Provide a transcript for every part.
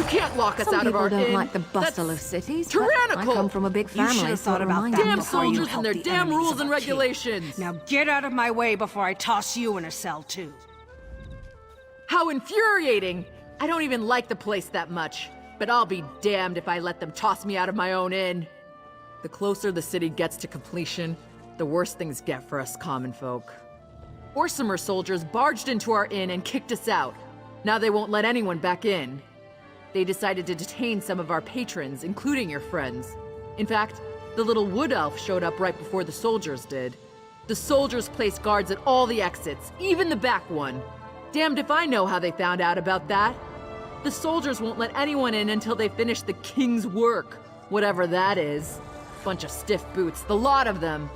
can't lock us Some out of our people don't inn. like the bustle That's of cities. but tyrannical. I come from a big You should family, have so thought it about reminds that me. Damn before you soldiers and helped their the damn enemies rules of and our king. regulations. Now get out of my way before I toss you in a cell too. How infuriating! I don't even like the place that much, but I'll be damned if I let them toss me out of my own inn. The closer the city gets to completion, the worse things get for us common folk. Orsimer soldiers barged into our inn and kicked us out. Now they won't let anyone back in. They decided to detain some of our patrons, including your friends. In fact, the little wood elf showed up right before the soldiers did. The soldiers placed guards at all the exits, even the back one. Damned if I know how they found out about that. The soldiers won't let anyone in until they finish the king's work, whatever that is. Bunch of stiff boots, the lot of them.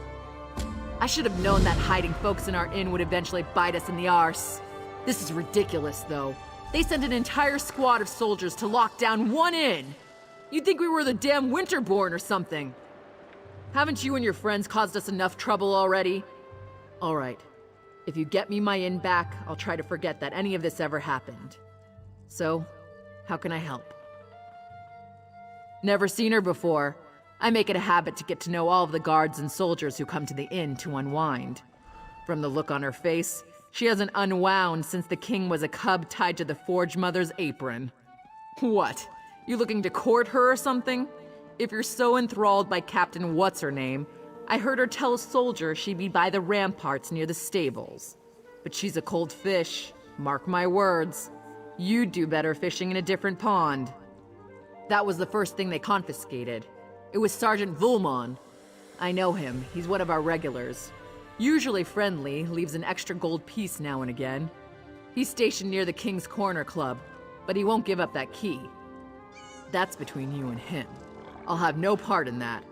I should have known that hiding folks in our inn would eventually bite us in the arse. This is ridiculous, though. They sent an entire squad of soldiers to lock down one inn. You'd think we were the damn Winterborn or something. Haven't you and your friends caused us enough trouble already? All right. If you get me my inn back, I'll try to forget that any of this ever happened. So, how can I help? Never seen her before. I make it a habit to get to know all of the guards and soldiers who come to the inn to unwind. From the look on her face, she hasn't unwound since the king was a cub tied to the Forge Mother's apron. What? You looking to court her or something? If you're so enthralled by Captain What's-Her-Name, I heard her tell a soldier she'd be by the ramparts near the stables. But she's a cold fish, mark my words. You'd do better fishing in a different pond. That was the first thing they confiscated. It was Sergeant Vulmon. I know him, he's one of our regulars. Usually friendly, leaves an extra gold piece now and again. He's stationed near the King's Corner Club, but he won't give up that key. That's between you and him. I'll have no part in that.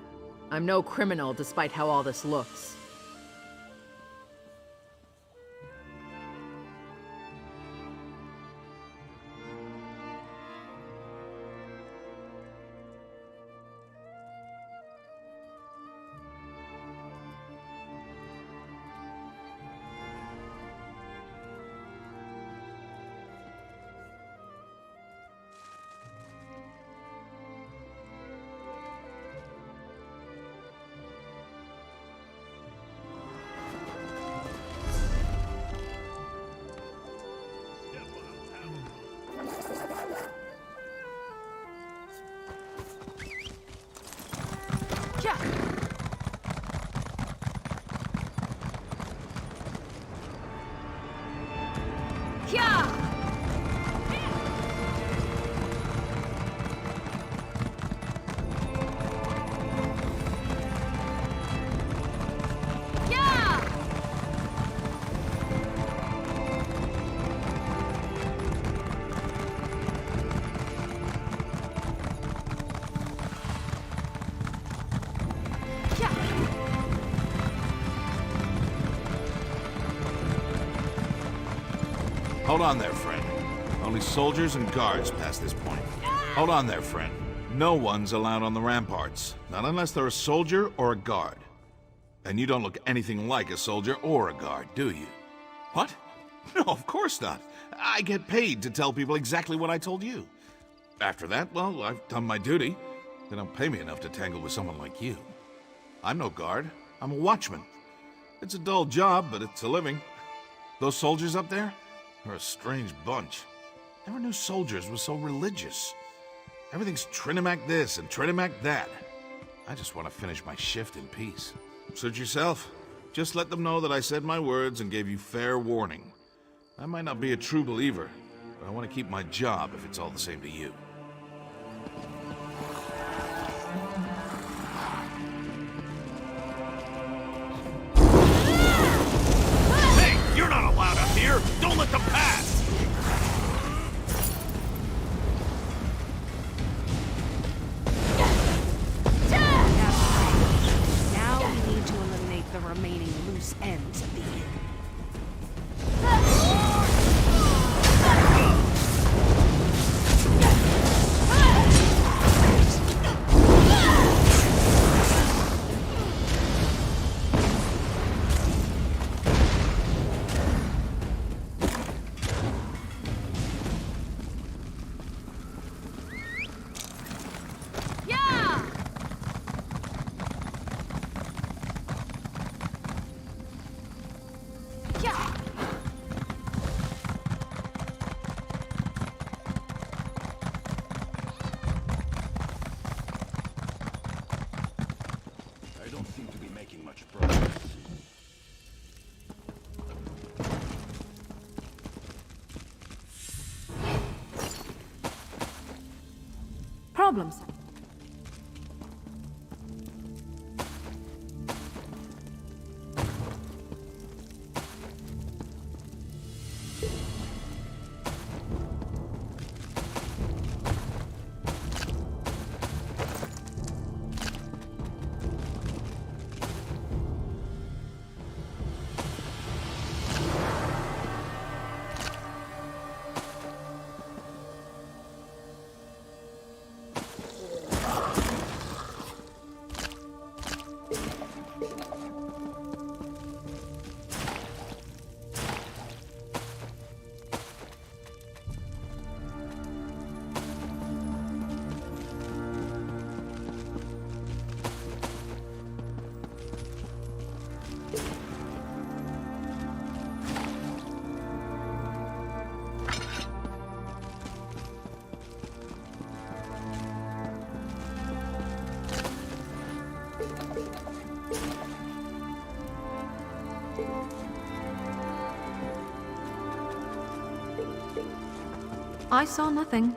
I'm no criminal despite how all this looks. Hold on there, friend. Only soldiers and guards past this point. Hold on there, friend. No one's allowed on the ramparts. Not unless they're a soldier or a guard. And you don't look anything like a soldier or a guard, do you? What? No, of course not. I get paid to tell people exactly what I told you. After that, well, I've done my duty. They don't pay me enough to tangle with someone like you. I'm no guard. I'm a watchman. It's a dull job, but it's a living. Those soldiers up there? They're a strange bunch. Never knew soldiers were so religious. Everything's Trinimac this and Trinimac that. I just want to finish my shift in peace. Suit yourself. Just let them know that I said my words and gave you fair warning. I might not be a true believer, but I want to keep my job if it's all the same to you. Hey, you're not allowed up here! Don't let them pass! Now we need to eliminate the remaining loose ends of the inn. problems. I saw nothing.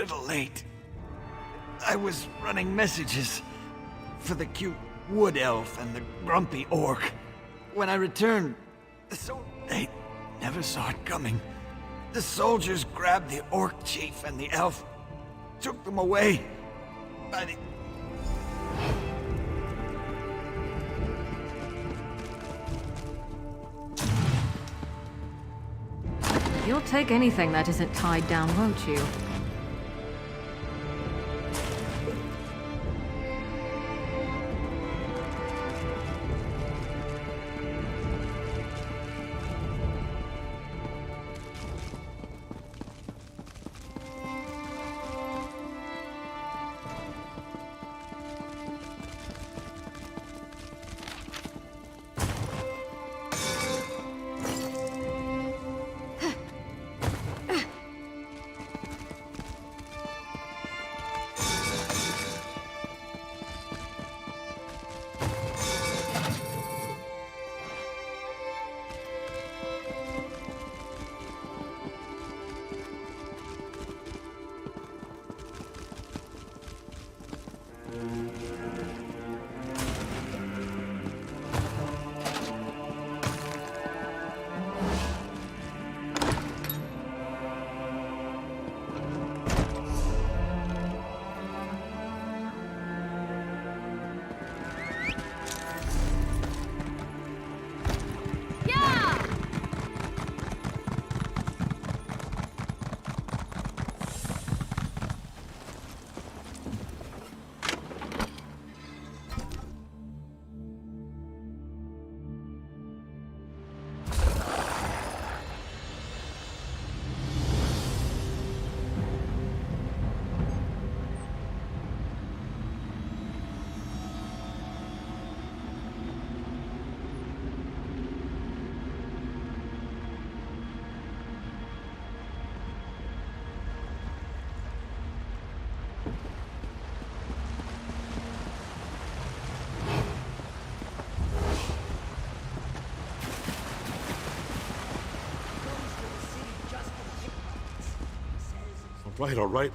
little late. I was running messages for the cute wood elf and the grumpy orc. When I returned, they never saw it coming. The soldiers grabbed the orc chief and the elf, took them away. By the... You'll take anything that isn't tied down, won't you? All right.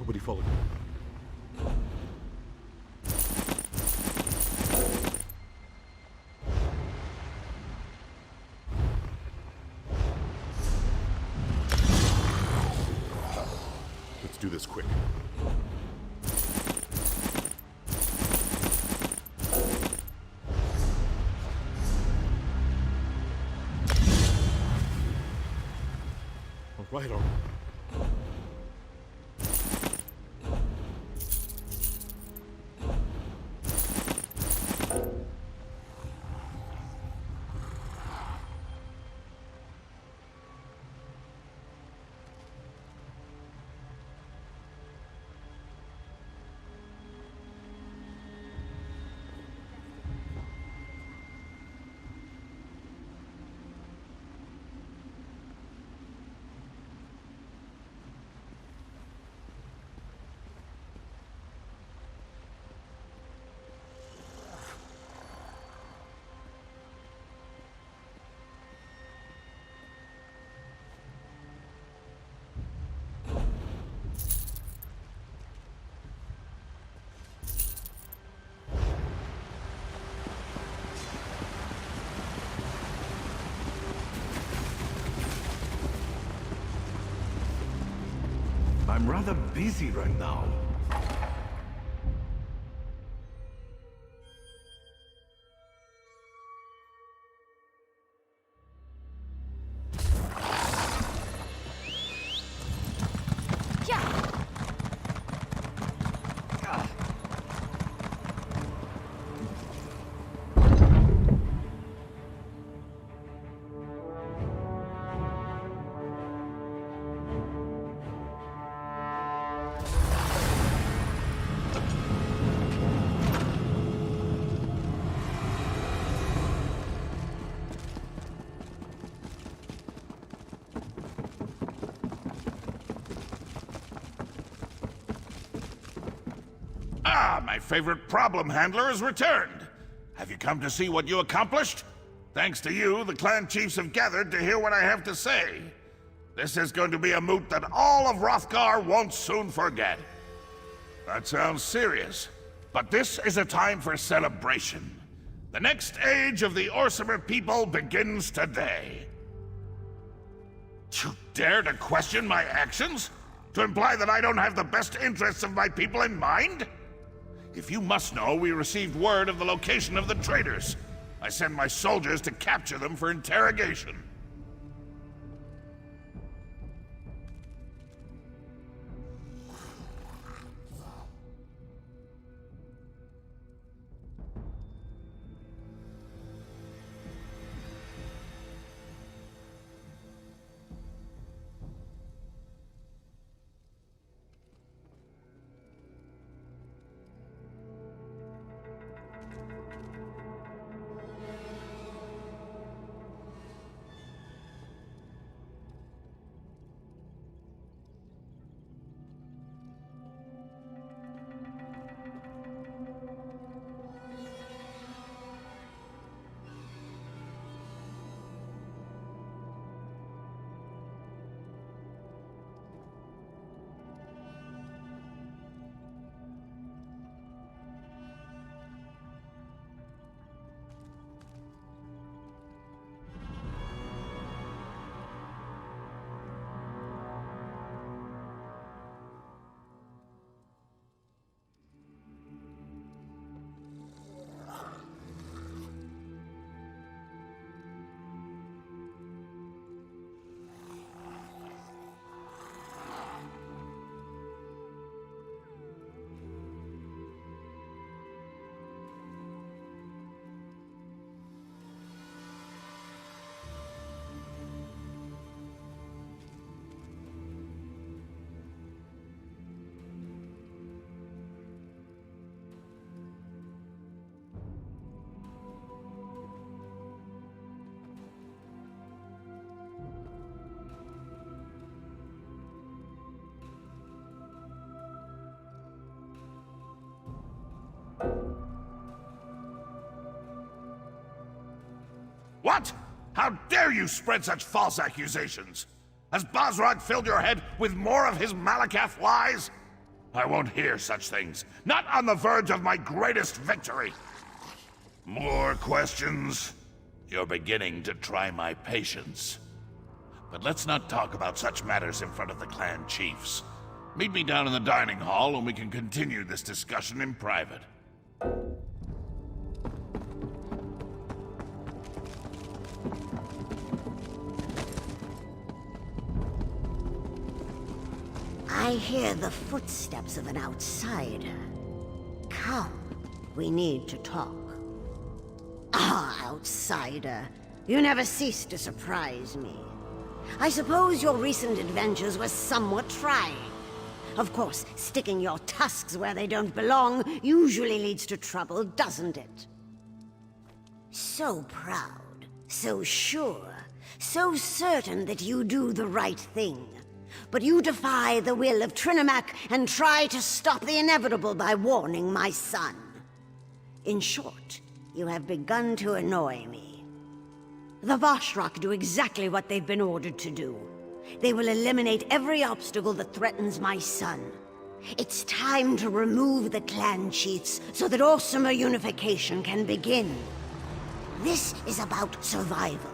Nobody followed me. Let's do this quick. Right on. I'm rather busy right now. Ah, my favorite problem handler has returned. Have you come to see what you accomplished? Thanks to you, the clan chiefs have gathered to hear what I have to say. This is going to be a moot that all of Wrothgar won't soon forget. That sounds serious, but this is a time for celebration. The next age of the Orsimer people begins today. You dare to question my actions? To imply that I don't have the best interests of my people in mind? If you must know, we received word of the location of the traitors. I send my soldiers to capture them for interrogation. What? How dare you spread such false accusations? Has Bosrog filled your head with more of his Malakath lies? I won't hear such things. Not on the verge of my greatest victory. More questions? You're beginning to try my patience. But let's not talk about such matters in front of the clan chiefs. Meet me down in the dining hall and we can continue this discussion in private. I hear the footsteps of an outsider. Come, we need to talk. Ah, outsider. You never cease to surprise me. I suppose your recent adventures were somewhat trying. Of course, sticking your tusks where they don't belong usually leads to trouble, doesn't it? So proud, so sure, so certain that you do the right thing. But you defy the will of Trinimac and try to stop the inevitable by warning my son. In short, you have begun to annoy me. The Vashrak do exactly what they've been ordered to do. They will eliminate every obstacle that threatens my son. It's time to remove the clan chiefs so that Orsimer unification can begin. This is about survival.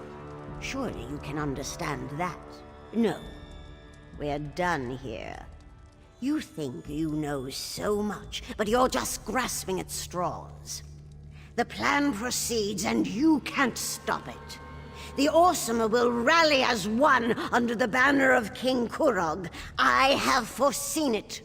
Surely you can understand that. No. We're done here. You think you know so much, but you're just grasping at straws. The plan proceeds, and you can't stop it. The Orsimer will rally as one under the banner of King Kurog. I have foreseen it.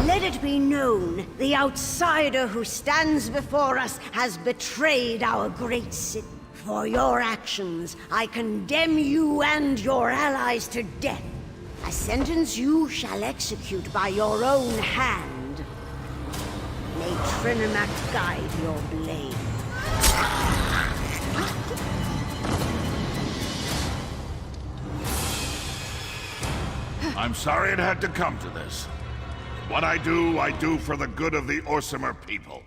Let it be known, the outsider who stands before us has betrayed our great city. For your actions, I condemn you and your allies to death. A sentence you shall execute by your own hand. May Trinimac guide your blade. I'm sorry it had to come to this. What I do for the good of the Orsimer people.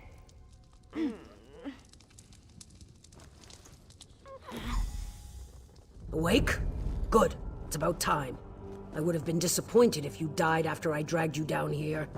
Awake? Good. It's about time. I would have been disappointed if you died after I dragged you down here.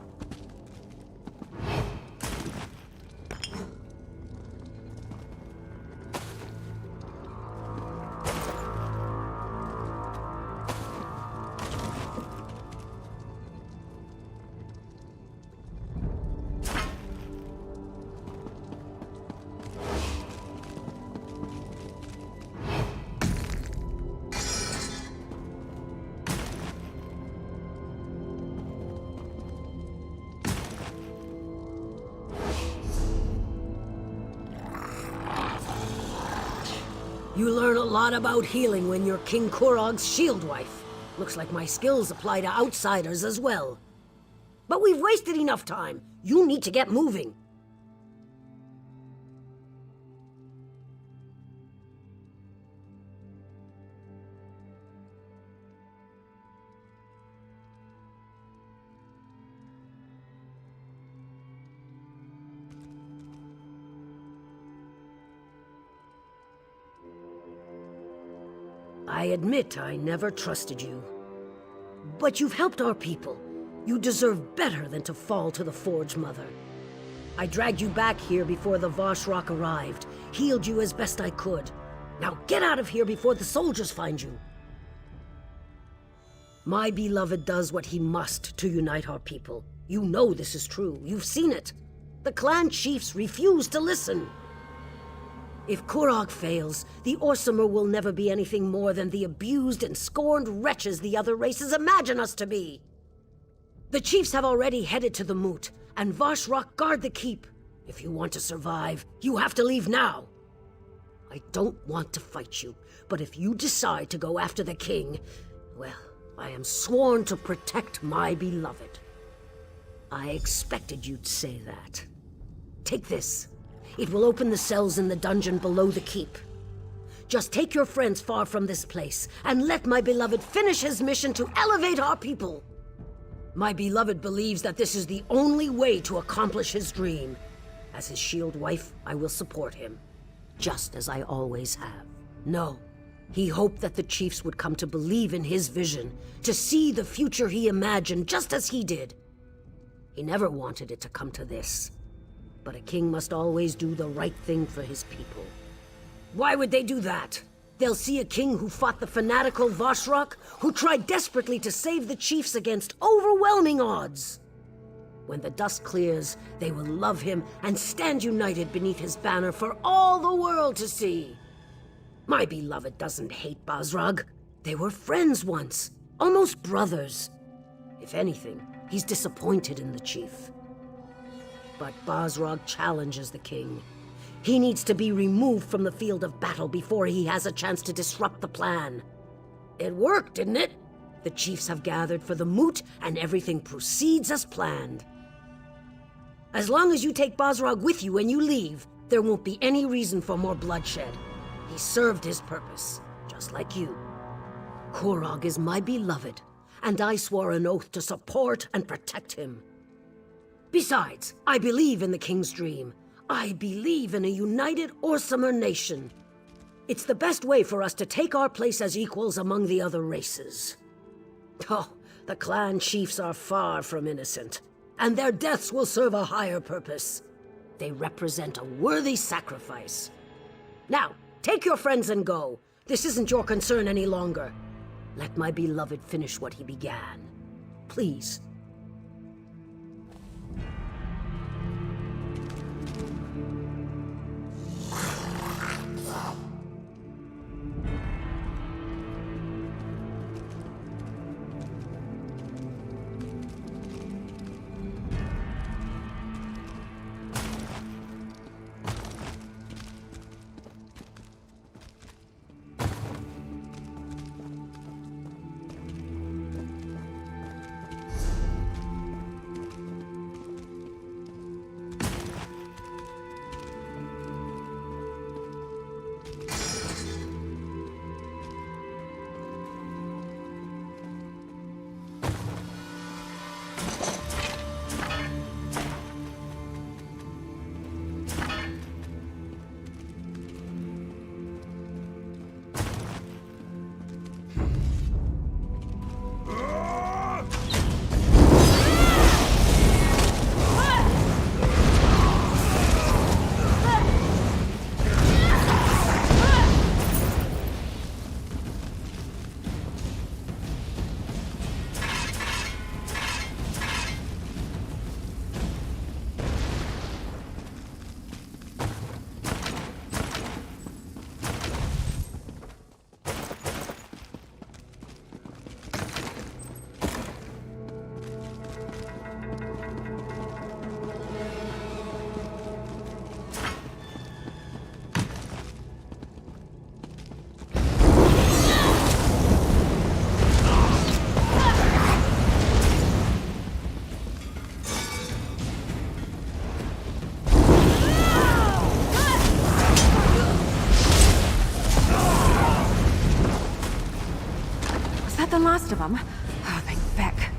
You learn a lot about healing when you're King Kurog's shield wife. Looks like my skills apply to outsiders as well. But we've wasted enough time. You need to get moving. I admit I never trusted you. But you've helped our people. You deserve better than to fall to the Forge Mother. I dragged you back here before the Vashrak arrived, healed you as best I could. Now get out of here before the soldiers find you. My beloved does what he must to unite our people. You know this is true. You've seen it. The clan chiefs refuse to listen. If Kurog fails, the Orsimer will never be anything more than the abused and scorned wretches the other races imagine us to be. The chiefs have already headed to the Moot, and Vashrak guard the keep. If you want to survive, you have to leave now. I don't want to fight you, but if you decide to go after the king, well, I am sworn to protect my beloved. I expected you'd say that. Take this. It will open the cells in the dungeon below the keep. Just take your friends far from this place, and let my beloved finish his mission to elevate our people. My beloved believes that this is the only way to accomplish his dream. As his shield wife, I will support him, just as I always have. No, he hoped that the chiefs would come to believe in his vision, to see the future he imagined just as he did. He never wanted it to come to this. But a king must always do the right thing for his people. Why would they do that? They'll see a king who fought the fanatical Vashrak, who tried desperately to save the chiefs against overwhelming odds. When the dust clears, they will love him and stand united beneath his banner for all the world to see. My beloved doesn't hate Basrag. They were friends once, almost brothers. If anything, he's disappointed in the chief. But Basrog challenges the king. He needs to be removed from the field of battle before he has a chance to disrupt the plan. It worked, didn't it? The chiefs have gathered for the moot, and everything proceeds as planned. As long as you take Basrog with you when you leave, there won't be any reason for more bloodshed. He served his purpose, just like you. Korog is my beloved, and I swore an oath to support and protect him. Besides, I believe in the king's dream. I believe in a united Orsimer nation. It's the best way for us to take our place as equals among the other races. Oh, the clan chiefs are far from innocent, and their deaths will serve a higher purpose. They represent a worthy sacrifice. Now, take your friends and go. This isn't your concern any longer. Let my beloved finish what he began. Please. The last of them? Oh, thank feck.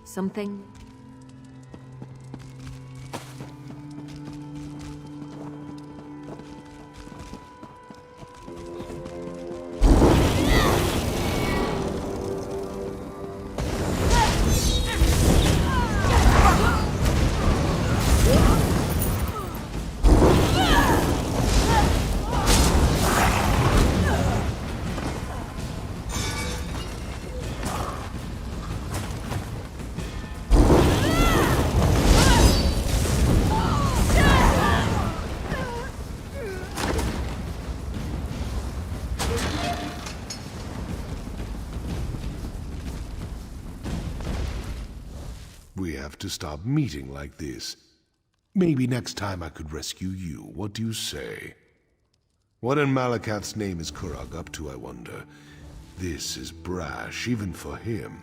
Something? We have to stop meeting like this. Maybe next time I could rescue you. What do you say? What in Malakat's name is Kurag up to, I wonder? This is brash, even for him.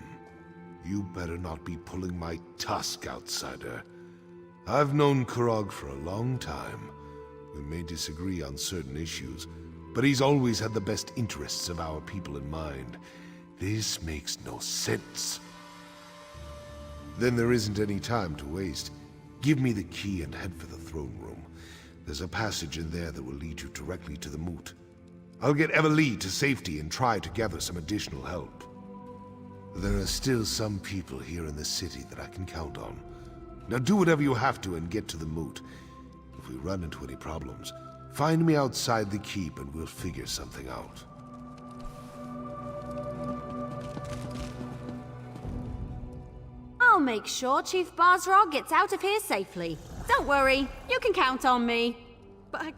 You better not be pulling my tusk, outsider. I've known Kurag for a long time. We may disagree on certain issues, but he's always had the best interests of our people in mind. This makes no sense. Then there isn't any time to waste. Give me the key and head for the throne room. There's a passage in there that will lead you directly to the moot. I'll get Everlee to safety and try to gather some additional help. There are still some people here in the city that I can count on. Now do whatever you have to and get to the moot. If we run into any problems, Find me outside the keep and we'll figure something out. I'll make sure Chief Basra gets out of here safely. Don't worry, you can count on me. But I...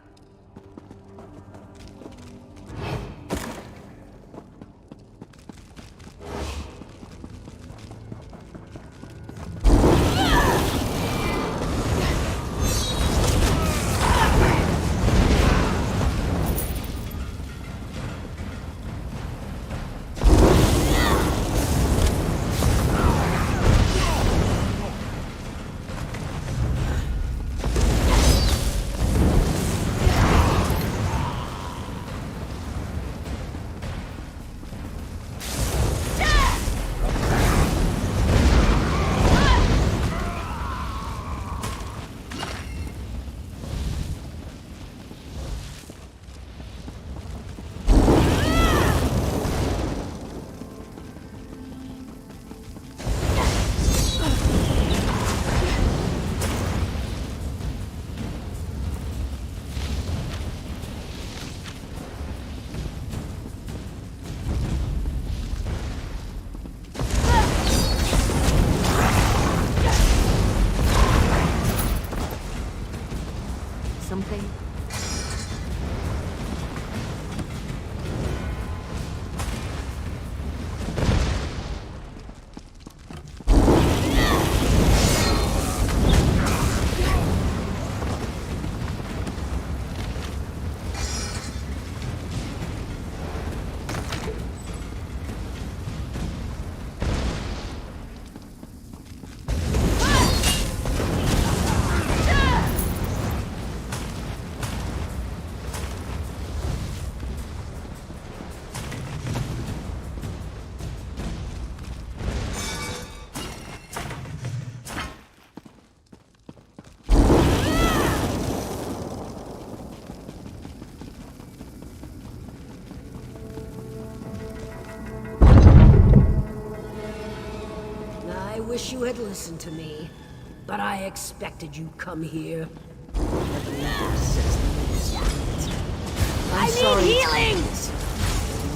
Something? I wish you had listened to me, but I expected you'd come here. I'm sorry. need healing!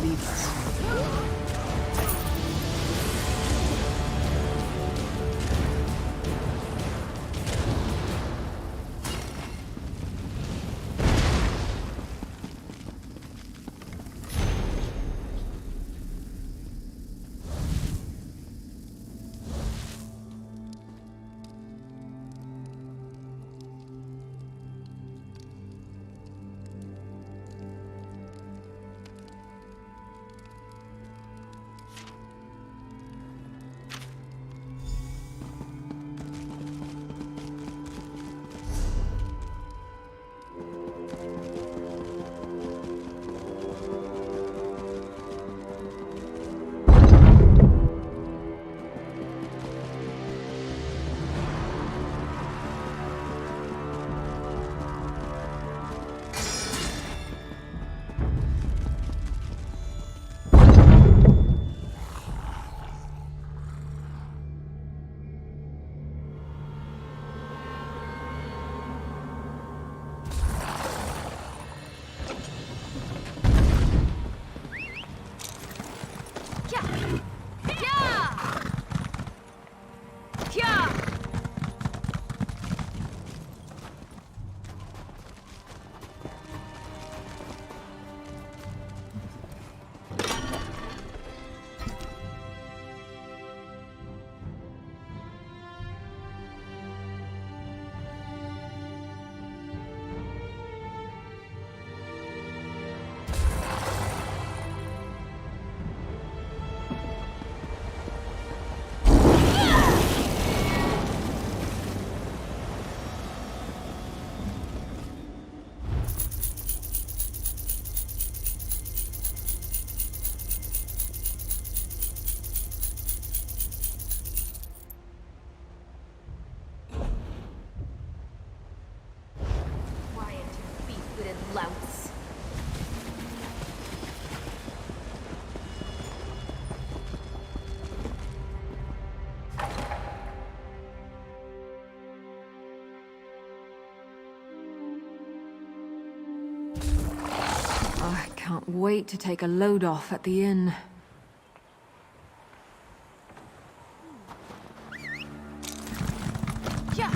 Leave us. wait to take a load off at the inn. Yeah.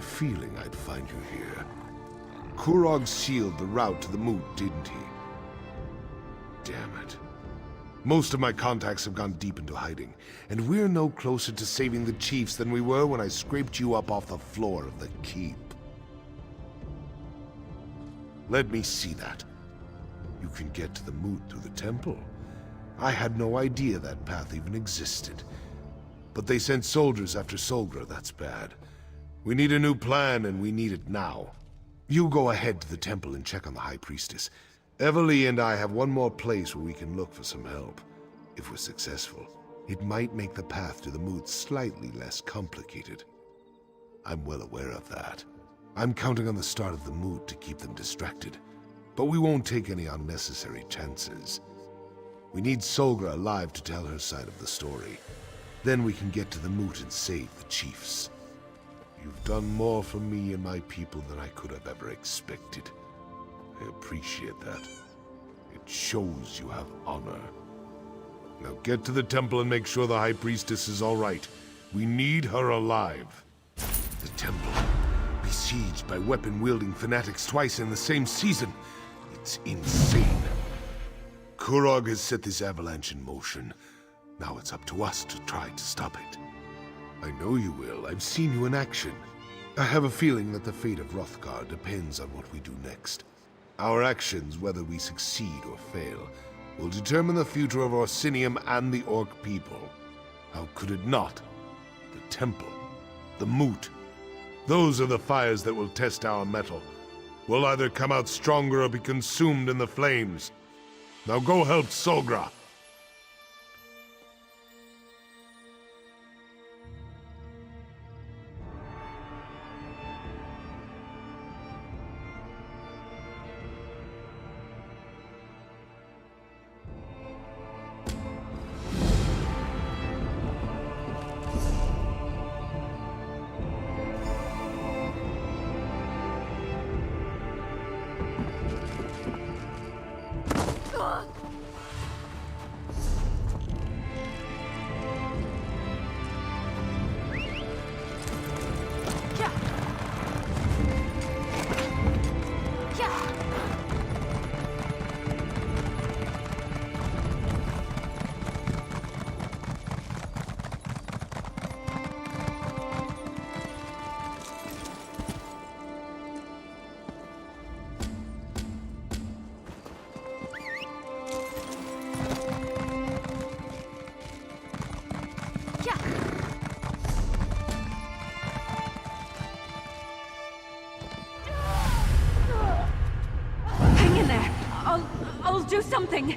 Feeling I'd find you here. Kurog sealed the route to the moot, didn't he? Damn it. Most of my contacts have gone deep into hiding, and we're no closer to saving the chiefs than we were when I scraped you up off the floor of the keep. Let me see that. You can get to the moot through the temple. I had no idea that path even existed. But they sent soldiers after Solgra, that's bad. We need a new plan, and we need it now. You go ahead to the temple and check on the High Priestess. Everly and I have one more place where we can look for some help. If we're successful, it might make the path to the moot slightly less complicated. I'm well aware of that. I'm counting on the start of the moot to keep them distracted. But we won't take any unnecessary chances. We need Solgra alive to tell her side of the story. Then we can get to the moot and save the chiefs. You've done more for me and my people than I could have ever expected. I appreciate that. It shows you have honor. Now get to the temple and make sure the High Priestess is all right. We need her alive. The temple, besieged by weapon-wielding fanatics twice in the same season. It's insane. Kurog has set this avalanche in motion. Now it's up to us to try to stop it. I know you will. I've seen you in action. I have a feeling that the fate of Wrothgar depends on what we do next. Our actions, whether we succeed or fail, will determine the future of Orsinium and the Orc people. How could it not? The temple, the moot. Those are the fires that will test our mettle. We'll either come out stronger or be consumed in the flames. Now go help Solgra. I'll do something!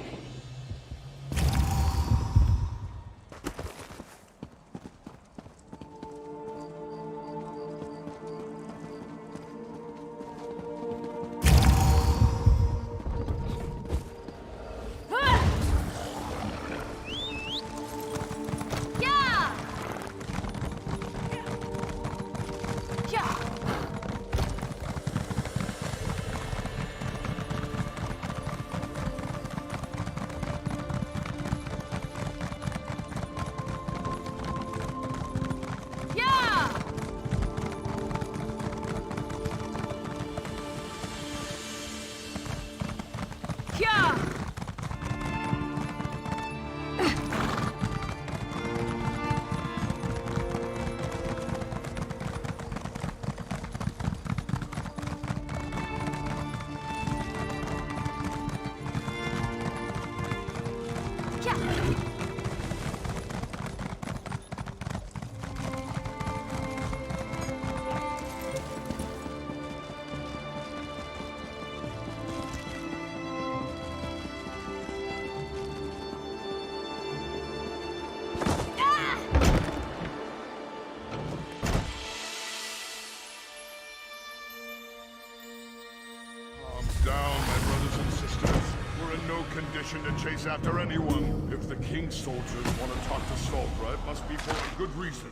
Down, my brothers and sisters. We're in no condition to chase after anyone. If the King's soldiers want to talk to Wrothgar, it must be for a good reason.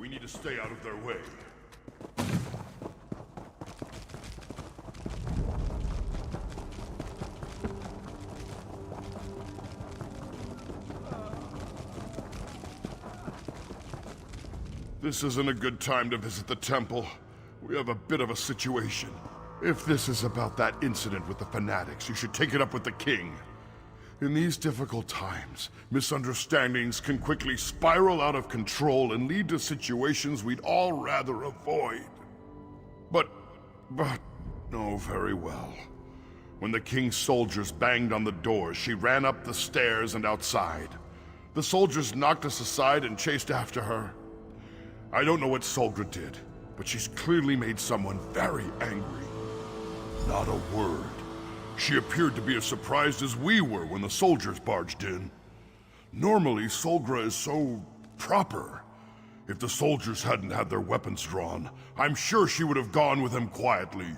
We need to stay out of their way. This isn't a good time to visit the temple. We have a bit of a situation. If this is about that incident with the fanatics, you should take it up with the king. In these difficult times, misunderstandings can quickly spiral out of control and lead to situations we'd all rather avoid. But, oh, very well. When the king's soldiers banged on the door, she ran up the stairs and outside. The soldiers knocked us aside and chased after her. I don't know what Wrothgar did, but she's clearly made someone very angry. Not a word. She appeared to be as surprised as we were when the soldiers barged in. Normally, Wrothgar is so proper. If the soldiers hadn't had their weapons drawn, I'm sure she would have gone with him quietly.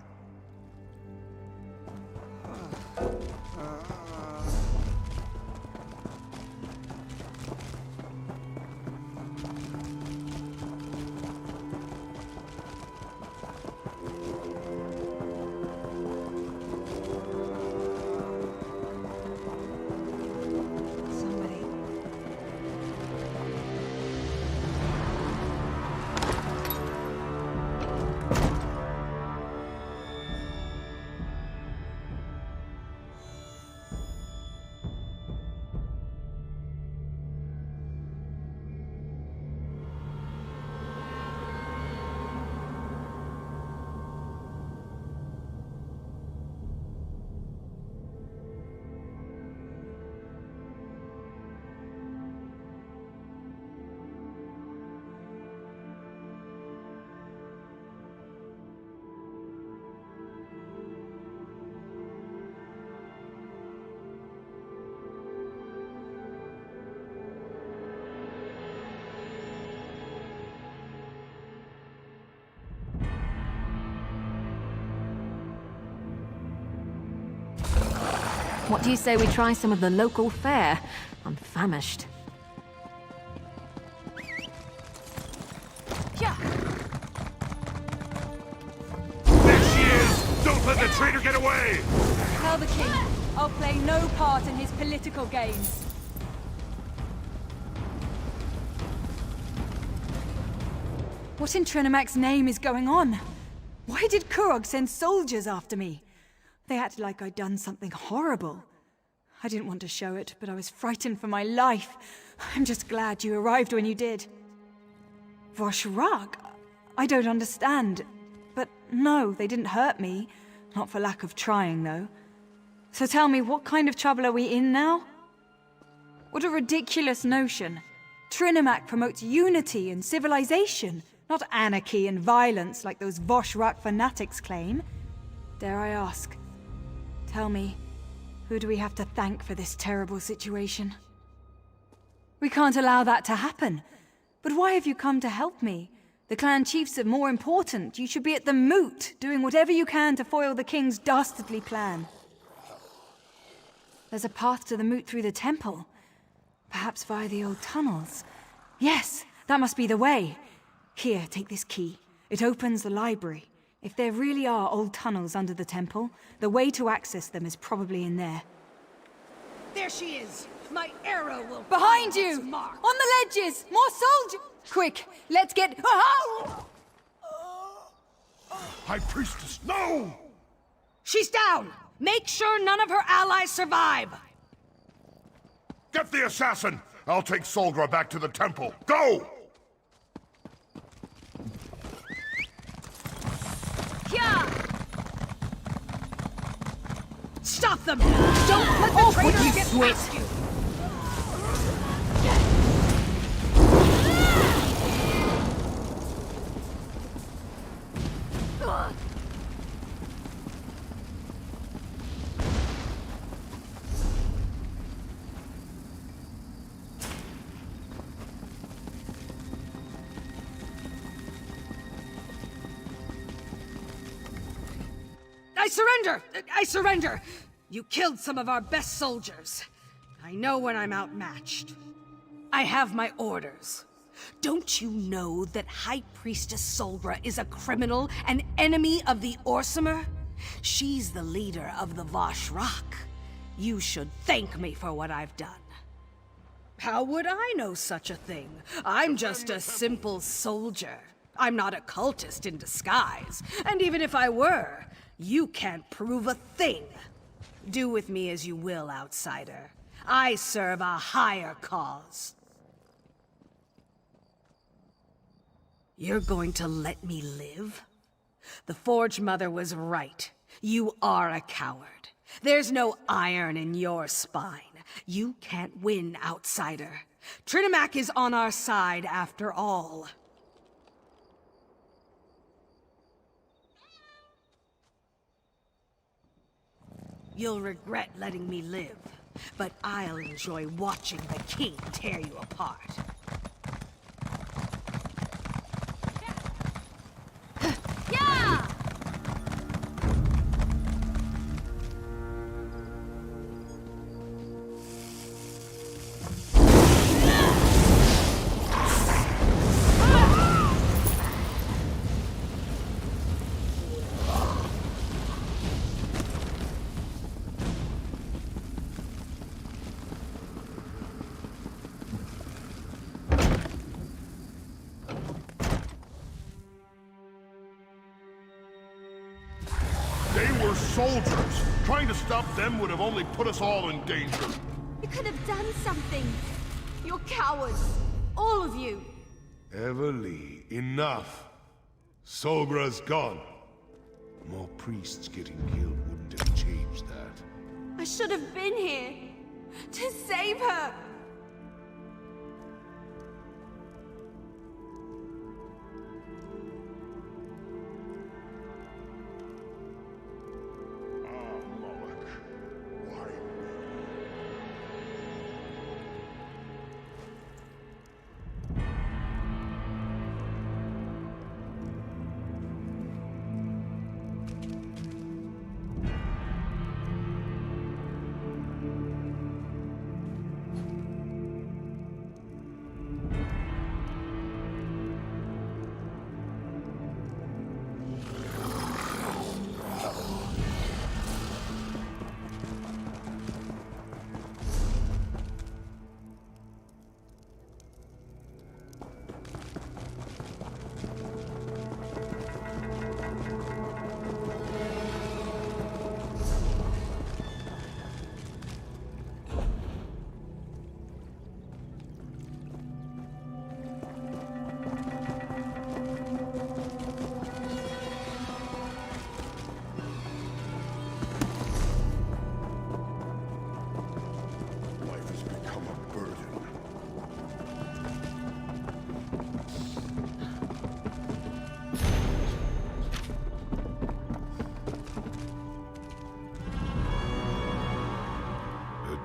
What do you say we try some of the local fare? I'm famished. There she is! Don't let the traitor get away! Tell the king, I'll play no part in his political games. What in Trinamac's name is going on? Why did Kurog send soldiers after me? They acted like I'd done something horrible. I didn't want to show it, but I was frightened for my life. I'm just glad you arrived when you did. Wrothgar? I don't understand. But no, they didn't hurt me. Not for lack of trying, though. So tell me, what kind of trouble are we in now? What a ridiculous notion. Trinamac promotes unity and civilization, not anarchy and violence like those Wrothgar fanatics claim. Dare I ask? Tell me, who do we have to thank for this terrible situation? We can't allow that to happen. But why have you come to help me? The clan chiefs are more important. You should be at the moot, doing whatever you can to foil the king's dastardly plan. There's a path to the moot through the temple. Perhaps via the old tunnels. Yes, that must be the way. Here, take this key. It opens the library. If there really are old tunnels under the temple, the way to access them is probably in there. There she is! My arrow will Behind find you! its mark. On the ledges! More soldiers! Quick, let's get... High Priestess, no! She's down! Make sure none of her allies survive! Get the assassin! I'll take Wrothgar back to the temple. Go! Stop them! Don't let the traitors get past you! I surrender! I surrender! You killed some of our best soldiers. I know when I'm outmatched. I have my orders. Don't you know that High Priestess Solgra is a criminal, an enemy of the Orsimer? She's the leader of the Vashrak. You should thank me for what I've done. How would I know such a thing? I'm just a simple soldier. I'm not a cultist in disguise. And even if I were, you can't prove a thing. Do with me as you will, outsider. I serve a higher cause. You're going to let me live? The Forge Mother was right. You are a coward. There's no iron in your spine. You can't win, outsider. Trinimac is on our side after all. You'll regret letting me live, but I'll enjoy watching the king tear you apart. Yeah! They were soldiers. Trying to stop them would have only put us all in danger. You could have done something. You're cowards. All of you. Everly, enough. Solgra's gone. More priests getting killed wouldn't have changed that. I should have been here. To save her.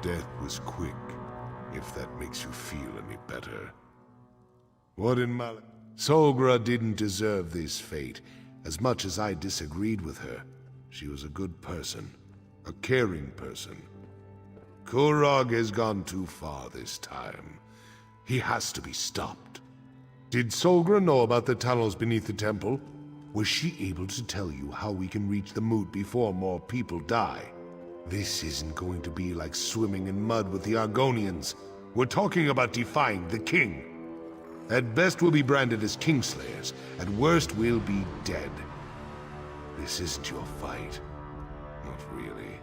Death was quick, if that makes you feel any better. What in Solgra didn't deserve this fate, as much as I disagreed with her. She was a good person, a caring person. Kurog has gone too far this time. He has to be stopped. Did Solgra know about the tunnels beneath the temple? Was she able to tell you how we can reach the moot before more people die? This isn't going to be like swimming in mud with the Argonians. We're talking about defying the king. At best, we'll be branded as Kingslayers. At worst, we'll be dead. This isn't your fight. Not really.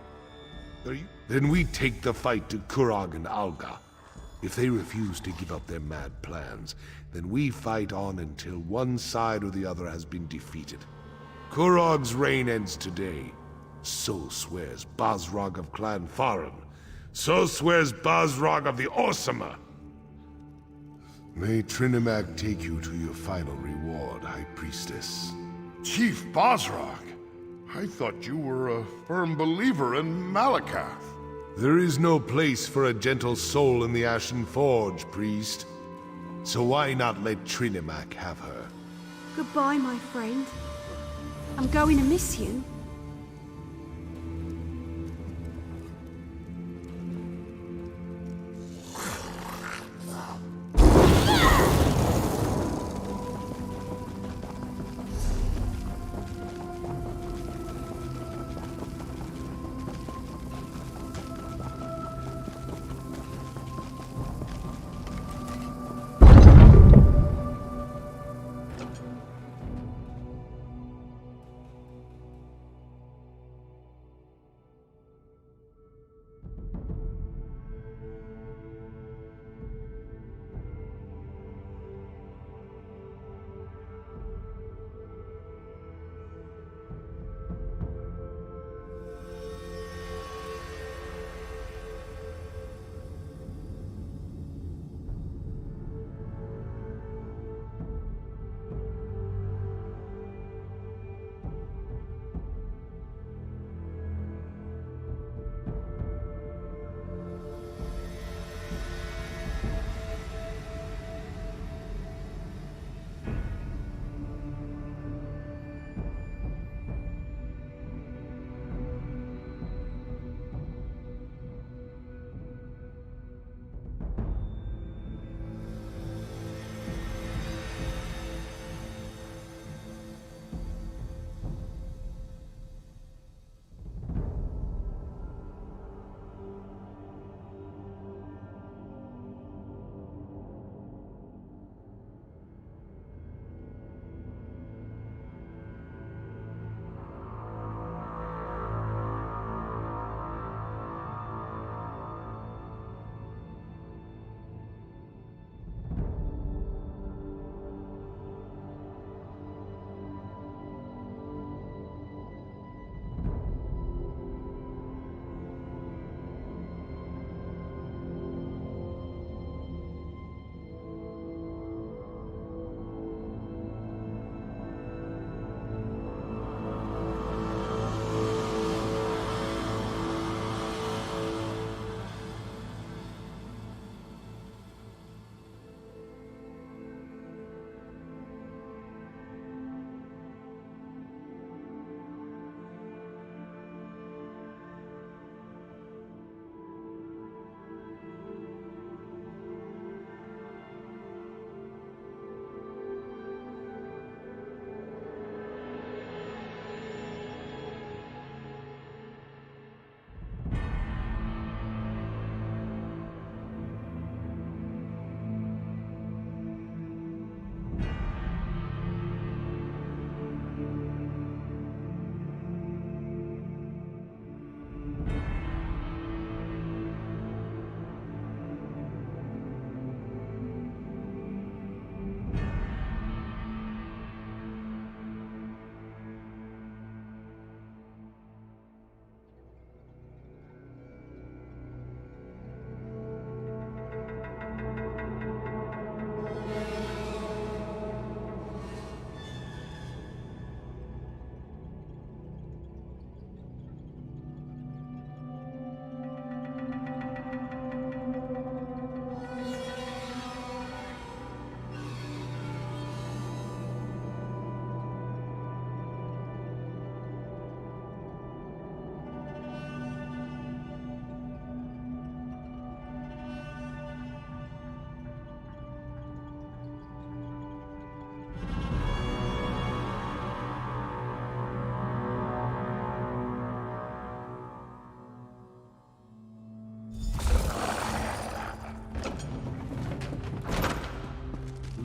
Are you? Then we take the fight to Kurog and Alga. If they refuse to give up their mad plans, then we fight on until one side or the other has been defeated. Kurog's reign ends today. So swears Basrog of Clan Faran. So swears Basrog of the Orsimer. May Trinimac take you to your final reward, High Priestess. Chief Basrog, I thought you were a firm believer in Malakath. There is no place for a gentle soul in the Ashen Forge, priest. So why not let Trinimac have her? Goodbye, my friend. I'm going to miss you.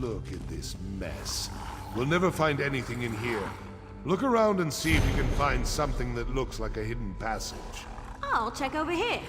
Look at this mess. We'll never find anything in here. Look around and see if you can find something that looks like a hidden passage. I'll check over here.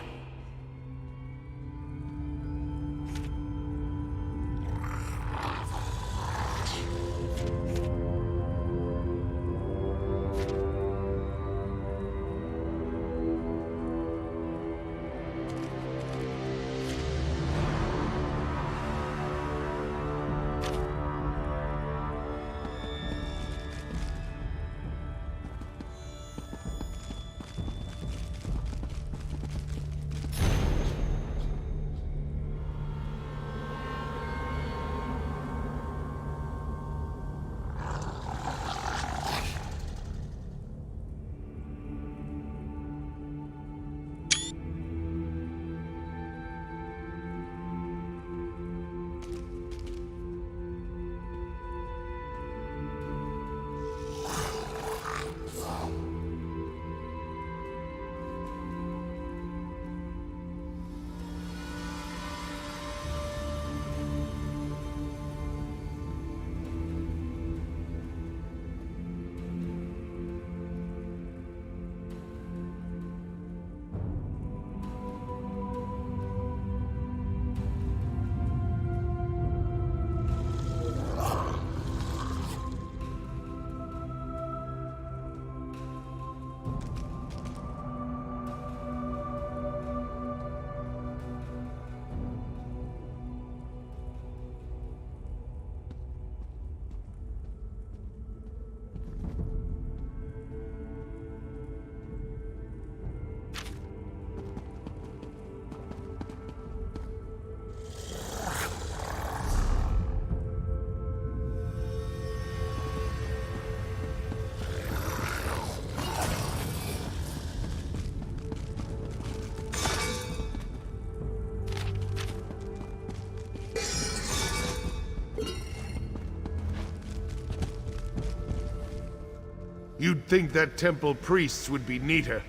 You'd think that temple priests would be neater.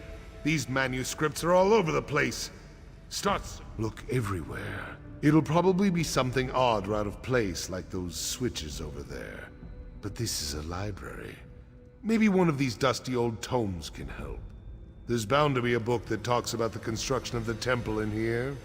These manuscripts are all over the place. Look everywhere. It'll probably be something odd or out of place, like those switches over there. But this is a library. Maybe one of these dusty old tomes can help. There's bound to be a book that talks about the construction of the temple in here.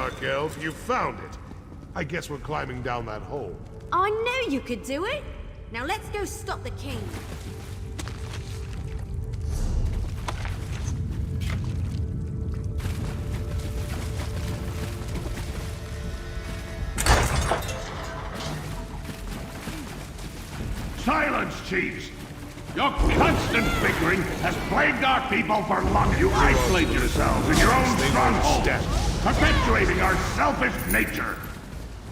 Dark Elf. You found it. I guess we're climbing down that hole. I knew you could do it! Now let's go stop the king. Silence, chiefs! Your constant bickering has plagued our people for long. You isolate yourselves in your own strongholds, perpetuating our selfish nature.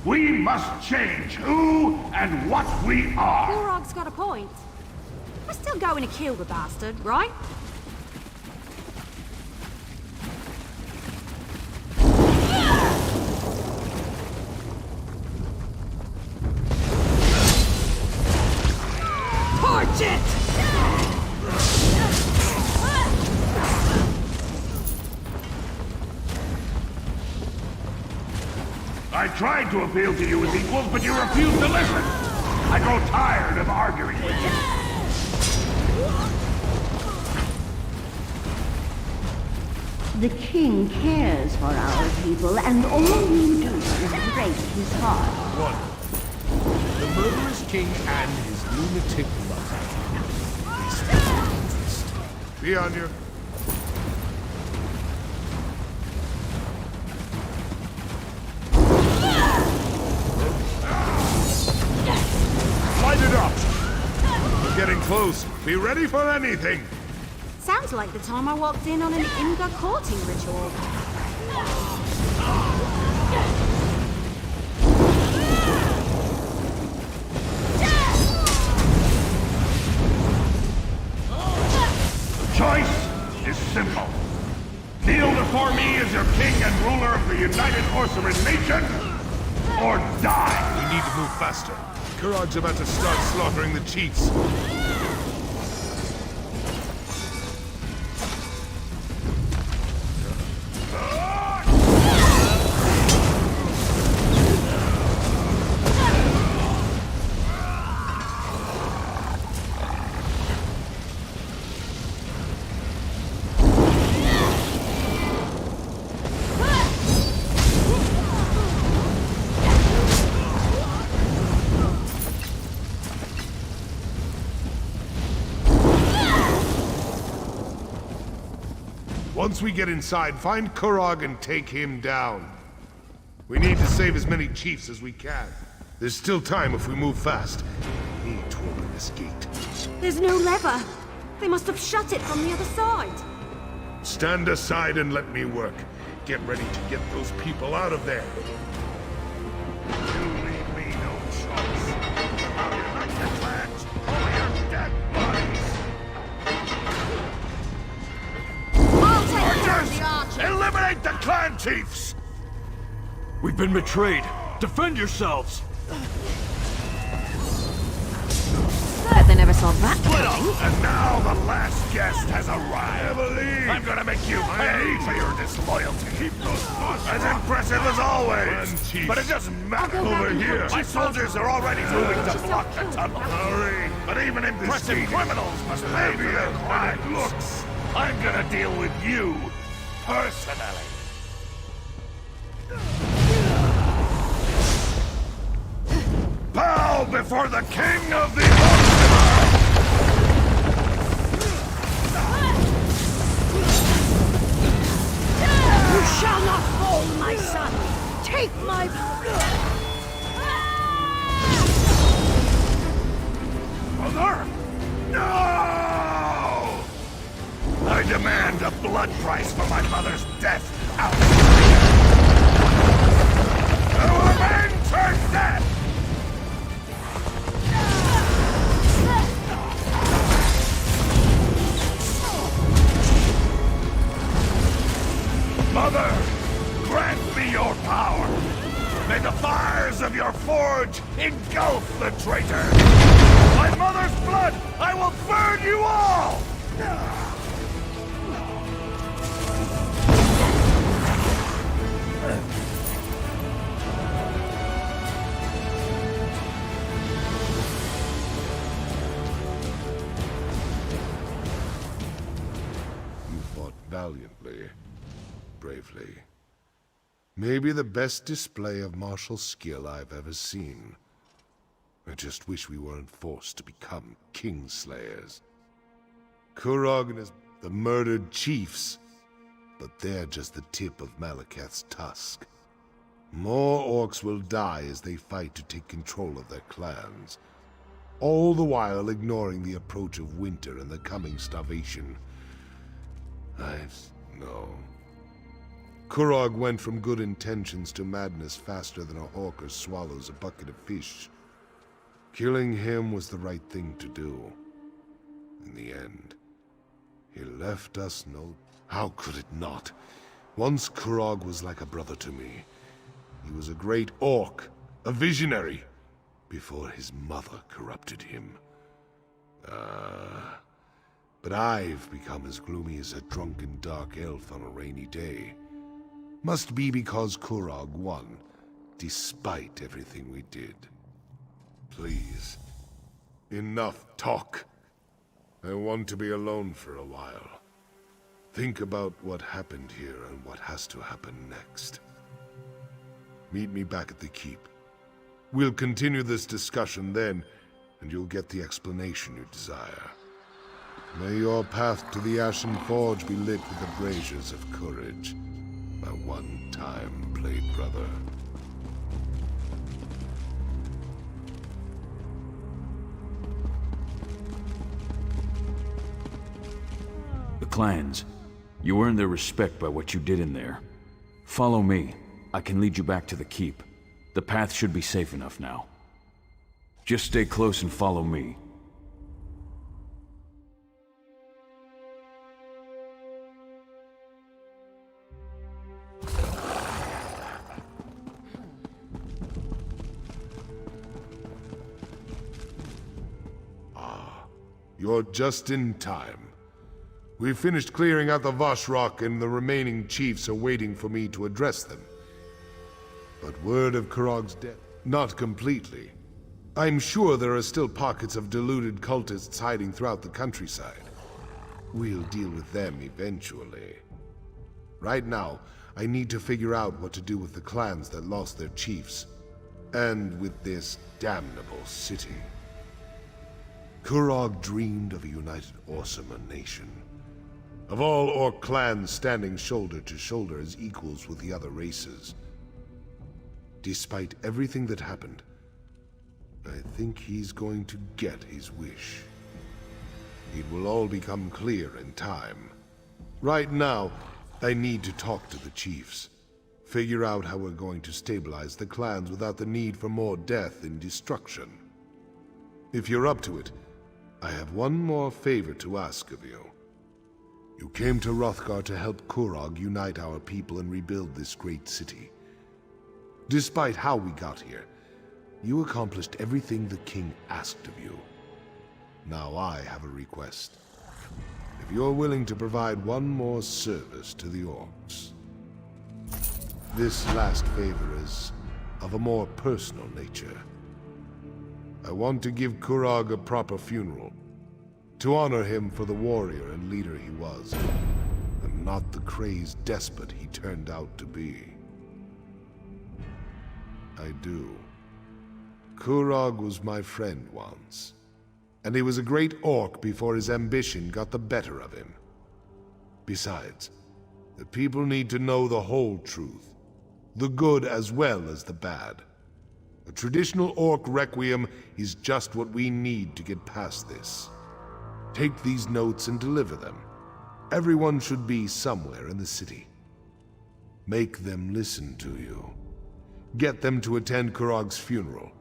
We must change who and what we are. Korog's got a point. We're still going to kill the bastard, right? Torch it! I tried to appeal to you as equals, but you refused to listen. I grow tired of arguing with you. The king cares for our people, and all you do is break his heart. One. The murderous king and his lunatic lover. Be on your... Light it up! We're getting close. Be ready for anything. Sounds like the time I walked in on an Imga courting ritual. Choice is simple. Kneel before me as your king and ruler of the United Orceran Nation, or die. We need to move faster. Kurog's about to start slaughtering the chiefs. Once we get inside, find Kurog and take him down. We need to save as many chiefs as we can. There's still time if we move fast. We need to open this gate. There's no lever. They must have shut it from the other side. Stand aside and let me work. Get ready to get those people out of there. You leave me no choice. How do you like the clans? Over your dead bodies. I'll take care of the archers. Eliminate the clan chiefs! We've been betrayed. Defend yourselves! Bet they never saw that Split up! coming. And now the last guest has arrived. I'm gonna make you pay for your disloyalty. Keep those as impressive as always. But it doesn't matter. Over here. My soldiers are already moving to block the tunnel. Hurry! But even impressive criminals must pay for their crimes. Looks. I'm gonna deal with you personally. Bow before the king of the Orciman! You shall not fall, my son! Take my... Mother? No! I demand a blood price for my mother's death out. I will avenge her death! Mother, grant me your power. May the fires of your forge engulf the traitor. My mother's blood, I will burn you all! You fought valiantly, bravely. Maybe the best display of martial skill I've ever seen. I just wish we weren't forced to become kingslayers. Kurog and the murdered chiefs, but they're just the tip of Malakath's tusk. More orcs will die as they fight to take control of their clans, all the while ignoring the approach of winter and the coming starvation. No. Kurog went from good intentions to madness faster than a hawker swallows a bucket of fish. Killing him was the right thing to do. In the end, he left us no... How could it not? Once Kurog was like a brother to me. He was a great orc, a visionary, before his mother corrupted him. But I've become as gloomy as a drunken dark elf on a rainy day. Must be because Kurog won, despite everything we did. Please, enough talk. I want to be alone for a while. Think about what happened here and what has to happen next. Meet me back at the keep. We'll continue this discussion then, and you'll get the explanation you desire. May your path to the Ashen Forge be lit with the braziers of courage, my one-time blade brother. The clans. You earned their respect by what you did in there. Follow me. I can lead you back to the keep. The path should be safe enough now. Just stay close and follow me. You're just in time. We've finished clearing out the Voshrock and the remaining chiefs are waiting for me to address them. But word of Kurog's death? Not completely. I'm sure there are still pockets of deluded cultists hiding throughout the countryside. We'll deal with them eventually. Right now, I need to figure out what to do with the clans that lost their chiefs. And with this damnable city. Kurog dreamed of a united Orcimer nation. Of all orc clans standing shoulder to shoulder as equals with the other races. Despite everything that happened, I think he's going to get his wish. It will all become clear in time. Right now, I need to talk to the chiefs. Figure out how we're going to stabilize the clans without the need for more death and destruction. If you're up to it, I have one more favor to ask of you. You came to Wrothgar to help Kurog unite our people and rebuild this great city. Despite how we got here, you accomplished everything the king asked of you. Now I have a request. If you're willing to provide one more service to the orcs. This last favor is of a more personal nature. I want to give Kurog a proper funeral, to honor him for the warrior and leader he was, and not the crazed despot he turned out to be. I do. Kurog was my friend once, and he was a great orc before his ambition got the better of him. Besides, the people need to know the whole truth, the good as well as the bad. A traditional orc requiem is just what we need to get past this. Take these notes and deliver them. Everyone should be somewhere in the city. Make them listen to you. Get them to attend Kurog's funeral.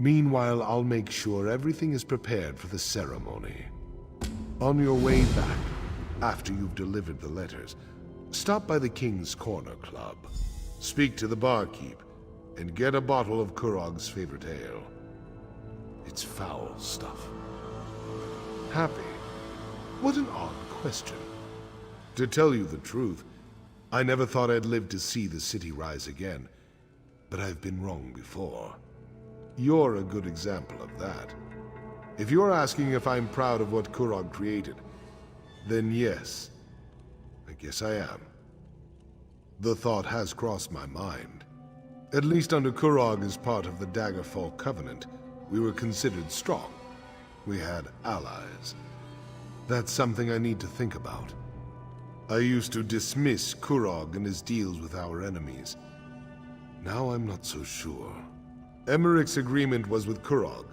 Meanwhile, I'll make sure everything is prepared for the ceremony. On your way back, after you've delivered the letters, stop by the King's Corner Club. Speak to the barkeep, and get a bottle of Kurog's favorite ale. It's foul stuff. Happy? What an odd question. To tell you the truth, I never thought I'd live to see the city rise again, but I've been wrong before. You're a good example of that. If you're asking if I'm proud of what Kurog created, then yes, I guess I am. The thought has crossed my mind. At least under Kurog as part of the Daggerfall Covenant, we were considered strong. We had allies. That's something I need to think about. I used to dismiss Kurog and his deals with our enemies. Now I'm not so sure. Emmerich's agreement was with Kurog,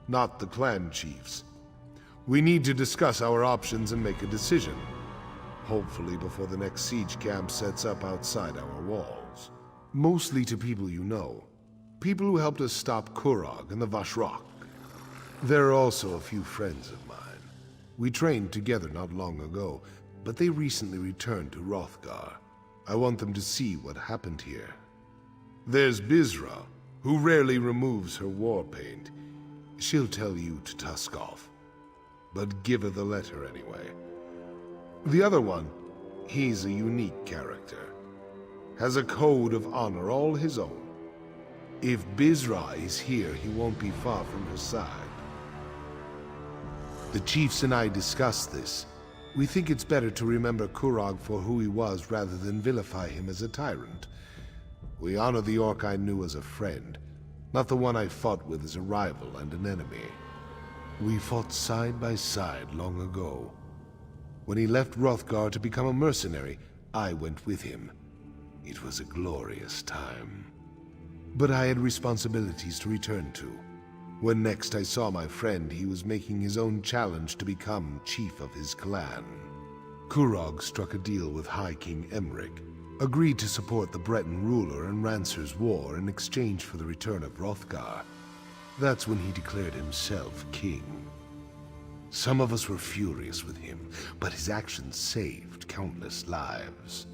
not the clan chiefs. We need to discuss our options and make a decision. Hopefully before the next siege camp sets up outside our walls. Mostly to people you know. People who helped us stop Kurog and the Vashrak. There are also a few friends of mine. We trained together not long ago, but they recently returned to Wrothgar. I want them to see what happened here. There's Bizra, who rarely removes her war paint. She'll tell you to tusk off. But give her the letter anyway. The other one, he's a unique character. Has a code of honor all his own. If Bizra is here, he won't be far from her side. The chiefs and I discussed this. We think it's better to remember Kurog for who he was rather than vilify him as a tyrant. We honor the orc I knew as a friend, not the one I fought with as a rival and an enemy. We fought side by side long ago. When he left Wrothgar to become a mercenary, I went with him. It was a glorious time. But I had responsibilities to return to. When next I saw my friend, he was making his own challenge to become chief of his clan. Kurog struck a deal with High King Emmerich, agreed to support the Breton ruler and Rancer's war in exchange for the return of Wrothgar. That's when he declared himself king. Some of us were furious with him, but his actions saved countless lives.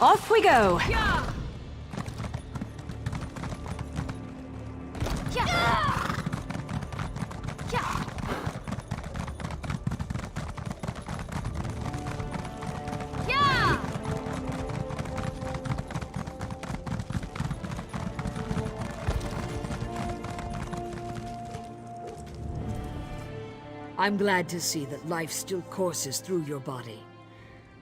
Off we go! Yeah! I'm glad to see that life still courses through your body.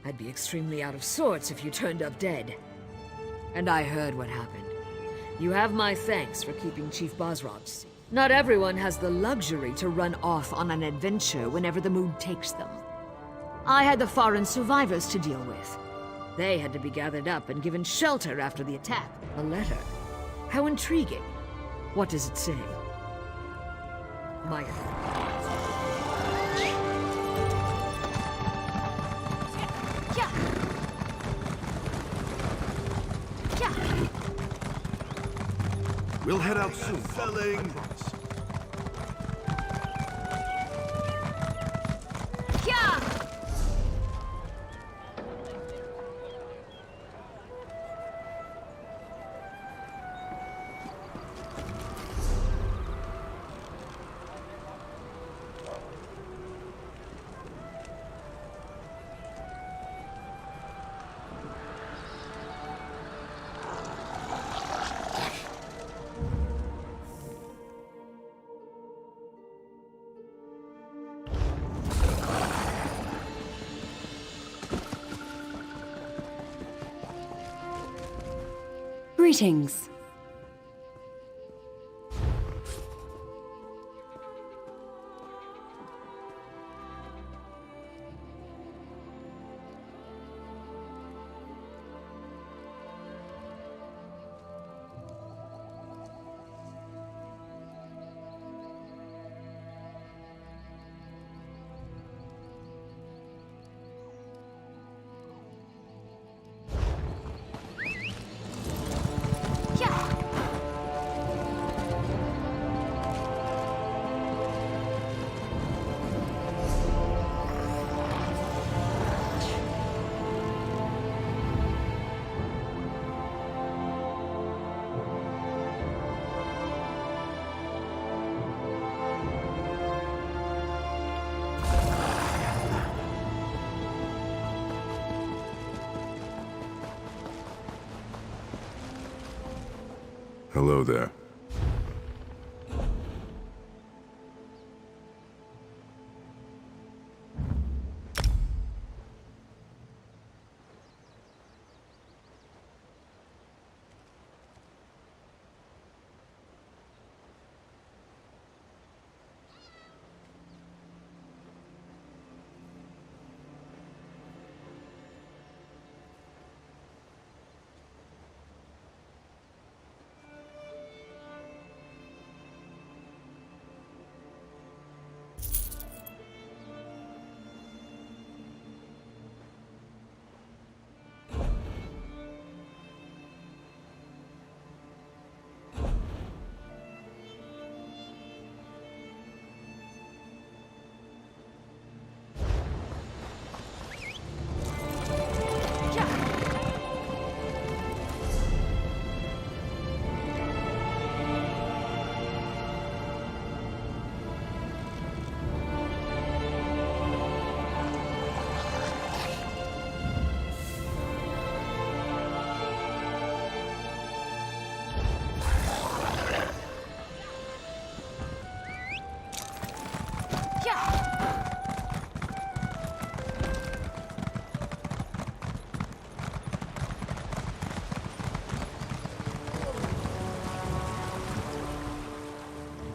I'd be extremely out of sorts if you turned up dead. And I heard what happened. You have my thanks for keeping Chief Bosrog's. Not everyone has the luxury to run off on an adventure whenever the mood takes them. I had the foreign survivors to deal with. They had to be gathered up and given shelter after the attack. A letter. How intriguing. What does it say? My... We'll head out soon. Selling. Greetings. Yeah! Hello there.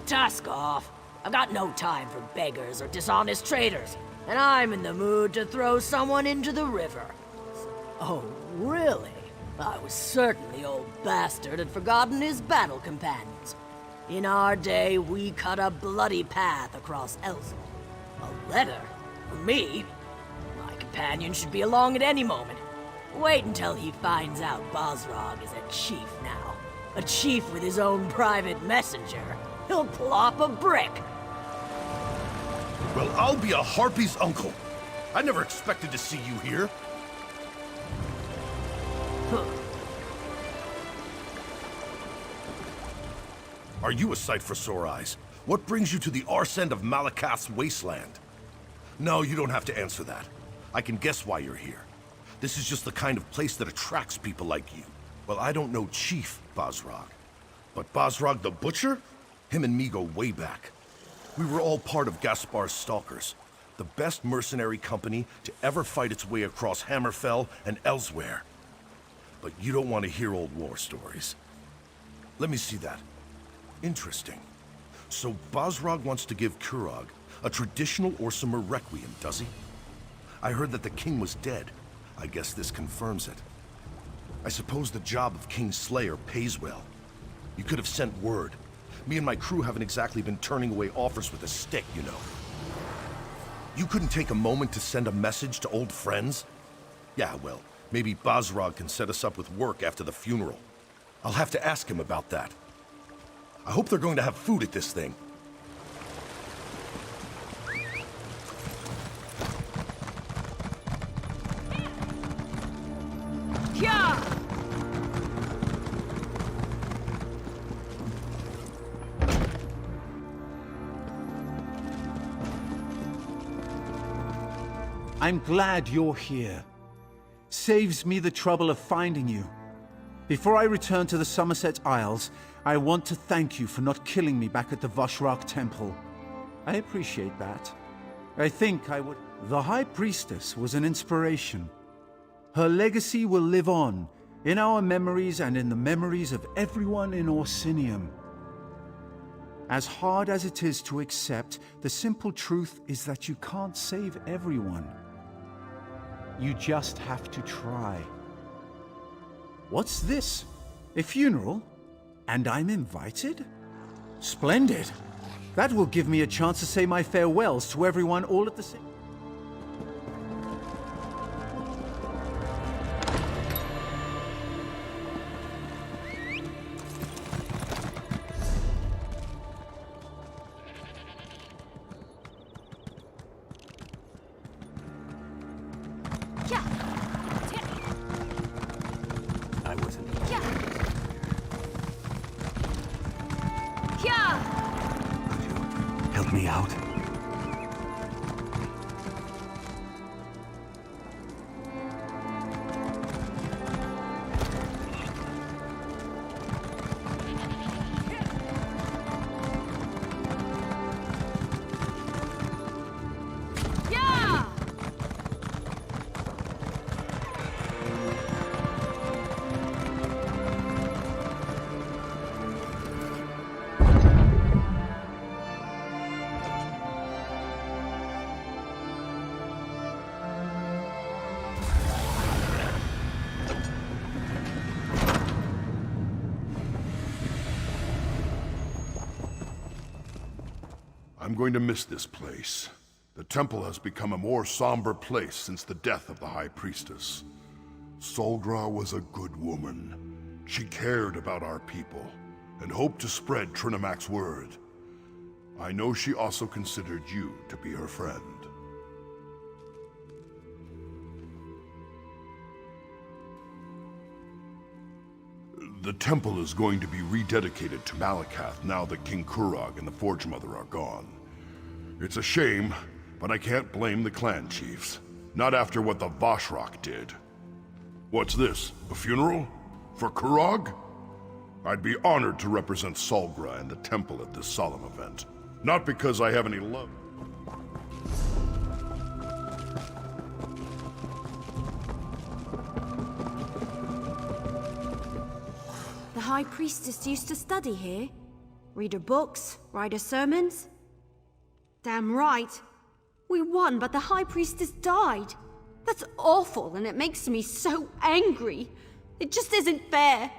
Tusk off. I've got no time for beggars or dishonest traders, and I'm in the mood to throw someone into the river. Oh, really? I was certain the old bastard had forgotten his battle companions. In our day, we cut a bloody path across Elswell. A letter? For me? My companion should be along at any moment. Wait until he finds out Bosrog is a chief now. A chief with his own private messenger. He'll plop a brick. Well, I'll be a harpy's uncle. I never expected to see you here. Are you a sight for sore eyes? What brings you to the arse end of Malakath's wasteland? No, you don't have to answer that. I can guess why you're here. This is just the kind of place that attracts people like you. Well, I don't know Chief Bosrog. But Bosrog the Butcher? Him and me go way back. We were all part of Gaspar's Stalkers, the best mercenary company to ever fight its way across Hammerfell and elsewhere. But you don't want to hear old war stories. Let me see that. Interesting. So Bosrog wants to give Kurog a traditional Orsimer requiem, does he? I heard that the king was dead. I guess this confirms it. I suppose the job of King Slayer pays well. You could have sent word. Me and my crew haven't exactly been turning away offers with a stick, you know. You couldn't take a moment to send a message to old friends? Yeah, well, maybe Bosrog can set us up with work after the funeral. I'll have to ask him about that. I hope they're going to have food at this thing. Yeah! I'm glad you're here. Saves me the trouble of finding you. Before I return to the Somerset Isles, I want to thank you for not killing me back at the Voshrok Temple. I appreciate that. I think I would... The High Priestess was an inspiration. Her legacy will live on, in our memories and in the memories of everyone in Orsinium. As hard as it is to accept, the simple truth is that you can't save everyone. You just have to try. What's this? A funeral? And I'm invited? Splendid. That will give me a chance to say my farewells to everyone all at the same... Help me out. I'm going to miss this place. The temple has become a more somber place since the death of the High Priestess. Solgra was a good woman. She cared about our people, and hoped to spread Trinamac's word. I know she also considered you to be her friend. The temple is going to be rededicated to Malakath now that King Kurog and the Forge Mother are gone. It's a shame, but I can't blame the clan chiefs. Not after what the Voshrok did. What's this? A funeral? For Kurog? I'd be honored to represent Solgra and the temple at this solemn event. Not because I have any love. The High Priestess used to study here. Read her books, write her sermons. Damn right. We won, but the High Priestess died. That's awful, and it makes me so angry. It just isn't fair.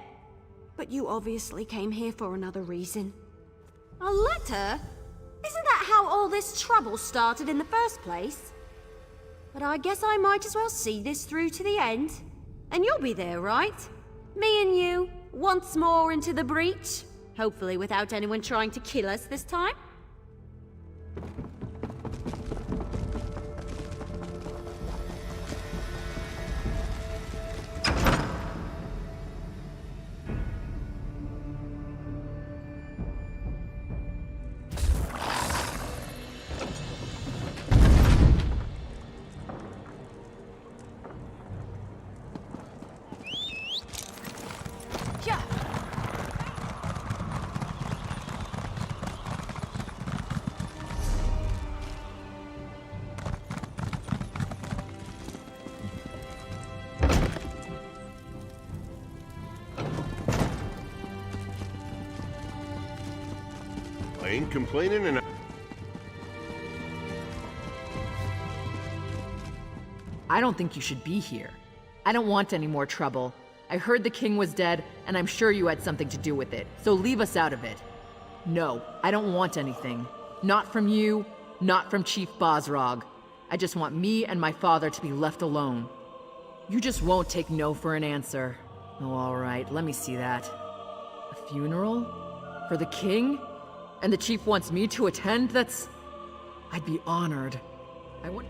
But you obviously came here for another reason. A letter? Isn't that how all this trouble started in the first place? But I guess I might as well see this through to the end. And you'll be there, right? Me and you, once more into the breach. Hopefully without anyone trying to kill us this time. I ain't complaining and I don't think you should be here. I don't want any more trouble. I heard the king was dead, and I'm sure you had something to do with it, so leave us out of it. No, I don't want anything. Not from you, not from Chief Bosrog. I just want me and my father to be left alone. You just won't take no for an answer. Oh, all right, let me see that. A funeral? For the king? And the chief wants me to attend? I'd be honored. I would...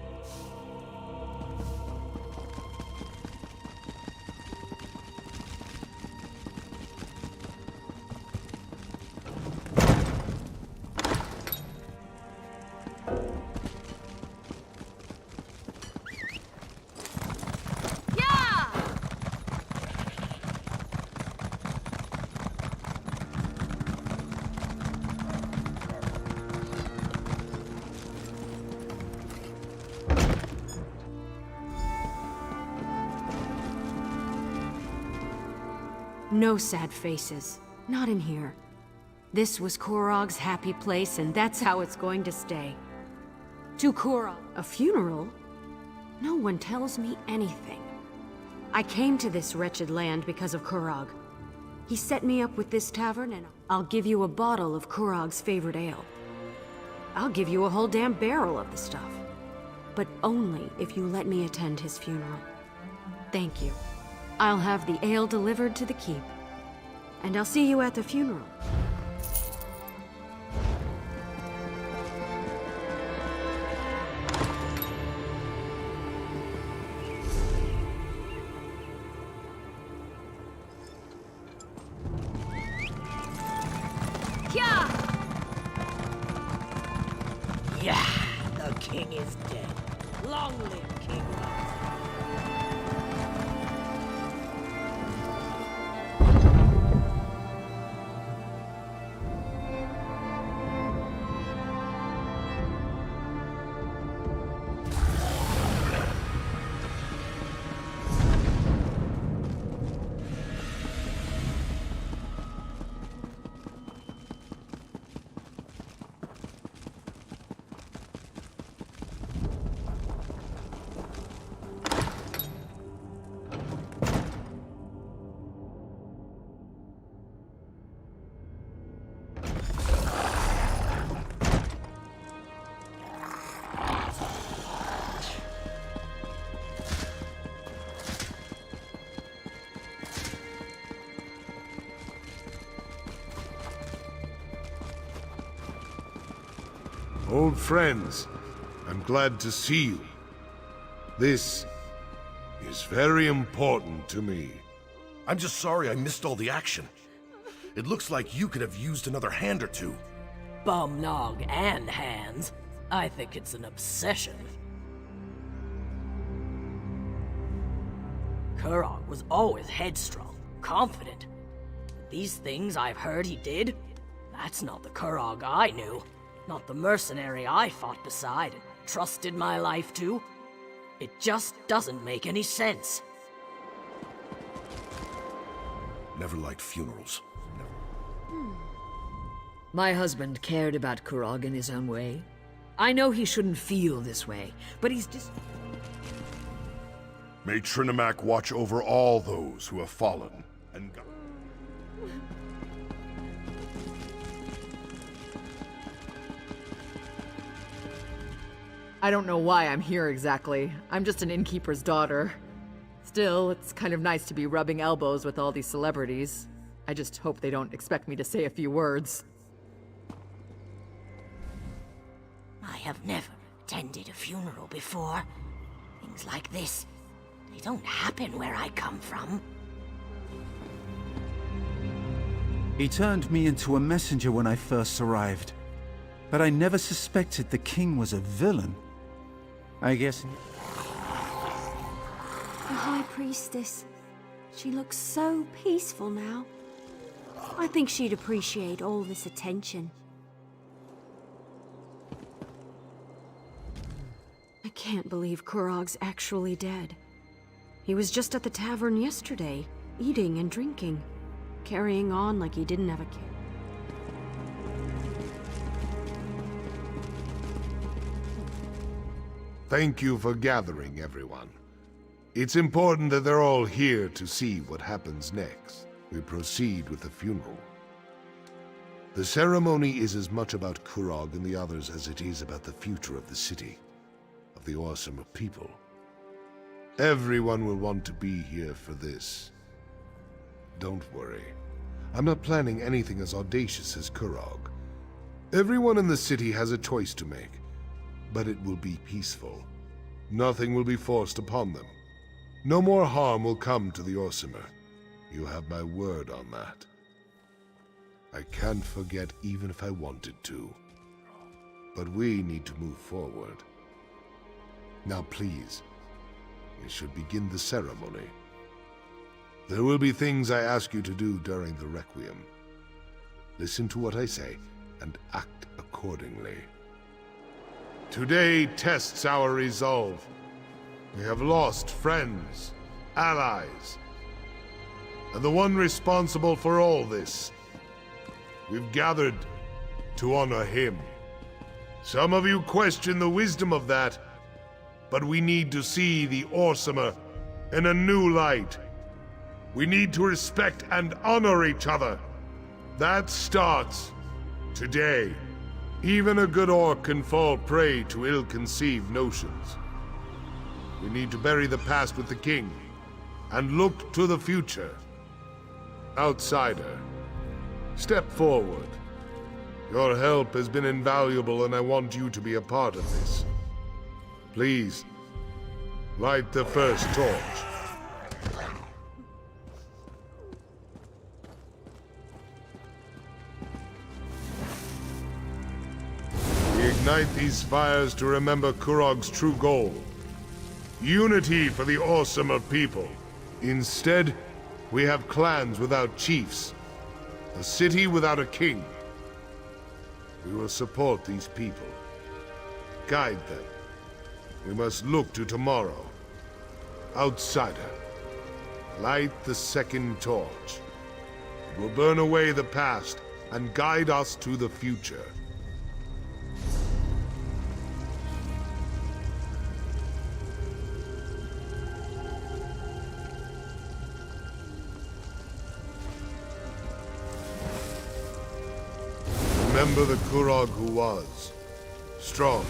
No sad faces. Not in here. This was Kurog's happy place, and that's how it's going to stay. To Kurog. A funeral? No one tells me anything. I came to this wretched land because of Kurog. He set me up with this tavern, and I'll give you a bottle of Kurog's favorite ale. I'll give you a whole damn barrel of the stuff. But only if you let me attend his funeral. Thank you. I'll have the ale delivered to the keep. And I'll see you at the funeral. Yeah, the king is dead. Long live King Wrothgar. Old friends, I'm glad to see you. This is very important to me. I'm just sorry I missed all the action. It looks like you could have used another hand or two. Bum nog and hands. I think it's an obsession. Kurog was always headstrong, confident. These things I've heard he did, that's not the Kurog I knew. Not the mercenary I fought beside and trusted my life to. It just doesn't make any sense. Never liked funerals. My husband cared about Kurog in his own way. I know he shouldn't feel this way, but he's just... May Trinimac watch over all those who have fallen and got... I don't know why I'm here exactly. I'm just an innkeeper's daughter. Still, it's kind of nice to be rubbing elbows with all these celebrities. I just hope they don't expect me to say a few words. I have never attended a funeral before. Things like this, they don't happen where I come from. He turned me into a messenger when I first arrived. But I never suspected the king was a villain. I guess... The High Priestess. She looks so peaceful now. I think she'd appreciate all this attention. I can't believe Kurog's actually dead. He was just at the tavern yesterday, eating and drinking, carrying on like he didn't have a care. Thank you for gathering, everyone. It's important that they're all here to see what happens next. We proceed with the funeral. The ceremony is as much about Kurog and the others as it is about the future of the city, of the Orsimer people. Everyone will want to be here for this. Don't worry. I'm not planning anything as audacious as Kurog. Everyone in the city has a choice to make, but it will be peaceful. Nothing will be forced upon them. No more harm will come to the Orsimer. You have my word on that. I can't forget even if I wanted to. But we need to move forward. Now please, we should begin the ceremony. There will be things I ask you to do during the Requiem. Listen to what I say and act accordingly. Today tests our resolve. We have lost friends, allies, and the one responsible for all this. We've gathered to honor him. Some of you question the wisdom of that, but we need to see the Orsimer in a new light. We need to respect and honor each other. That starts today. Even a good orc can fall prey to ill-conceived notions. We need to bury the past with the king, and look to the future. Outsider, step forward. Your help has been invaluable, and I want you to be a part of this. Please, light the first torch. We ignite these fires to remember Kurog's true goal. Unity for the Orsimer people. Instead, we have clans without chiefs. A city without a king. We will support these people. Guide them. We must look to tomorrow. Outsider, light the second torch. It will burn away the past and guide us to the future. Remember the Kurog who was. Strong,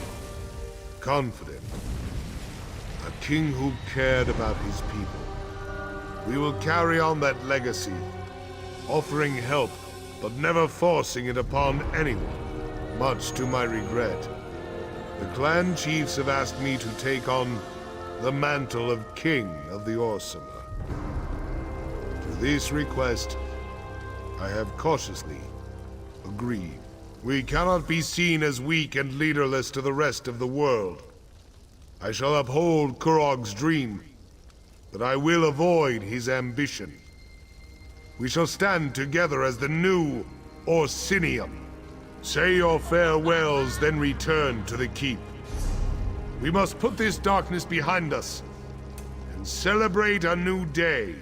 confident. A king who cared about his people. We will carry on that legacy, offering help, but never forcing it upon anyone, much to my regret. The clan chiefs have asked me to take on the mantle of King of the Orsimer. To this request, I have cautiously agreed. We cannot be seen as weak and leaderless to the rest of the world. I shall uphold Kurog's dream, but I will avoid his ambition. We shall stand together as the new Orsinium. Say your farewells, then return to the keep. We must put this darkness behind us and celebrate a new day.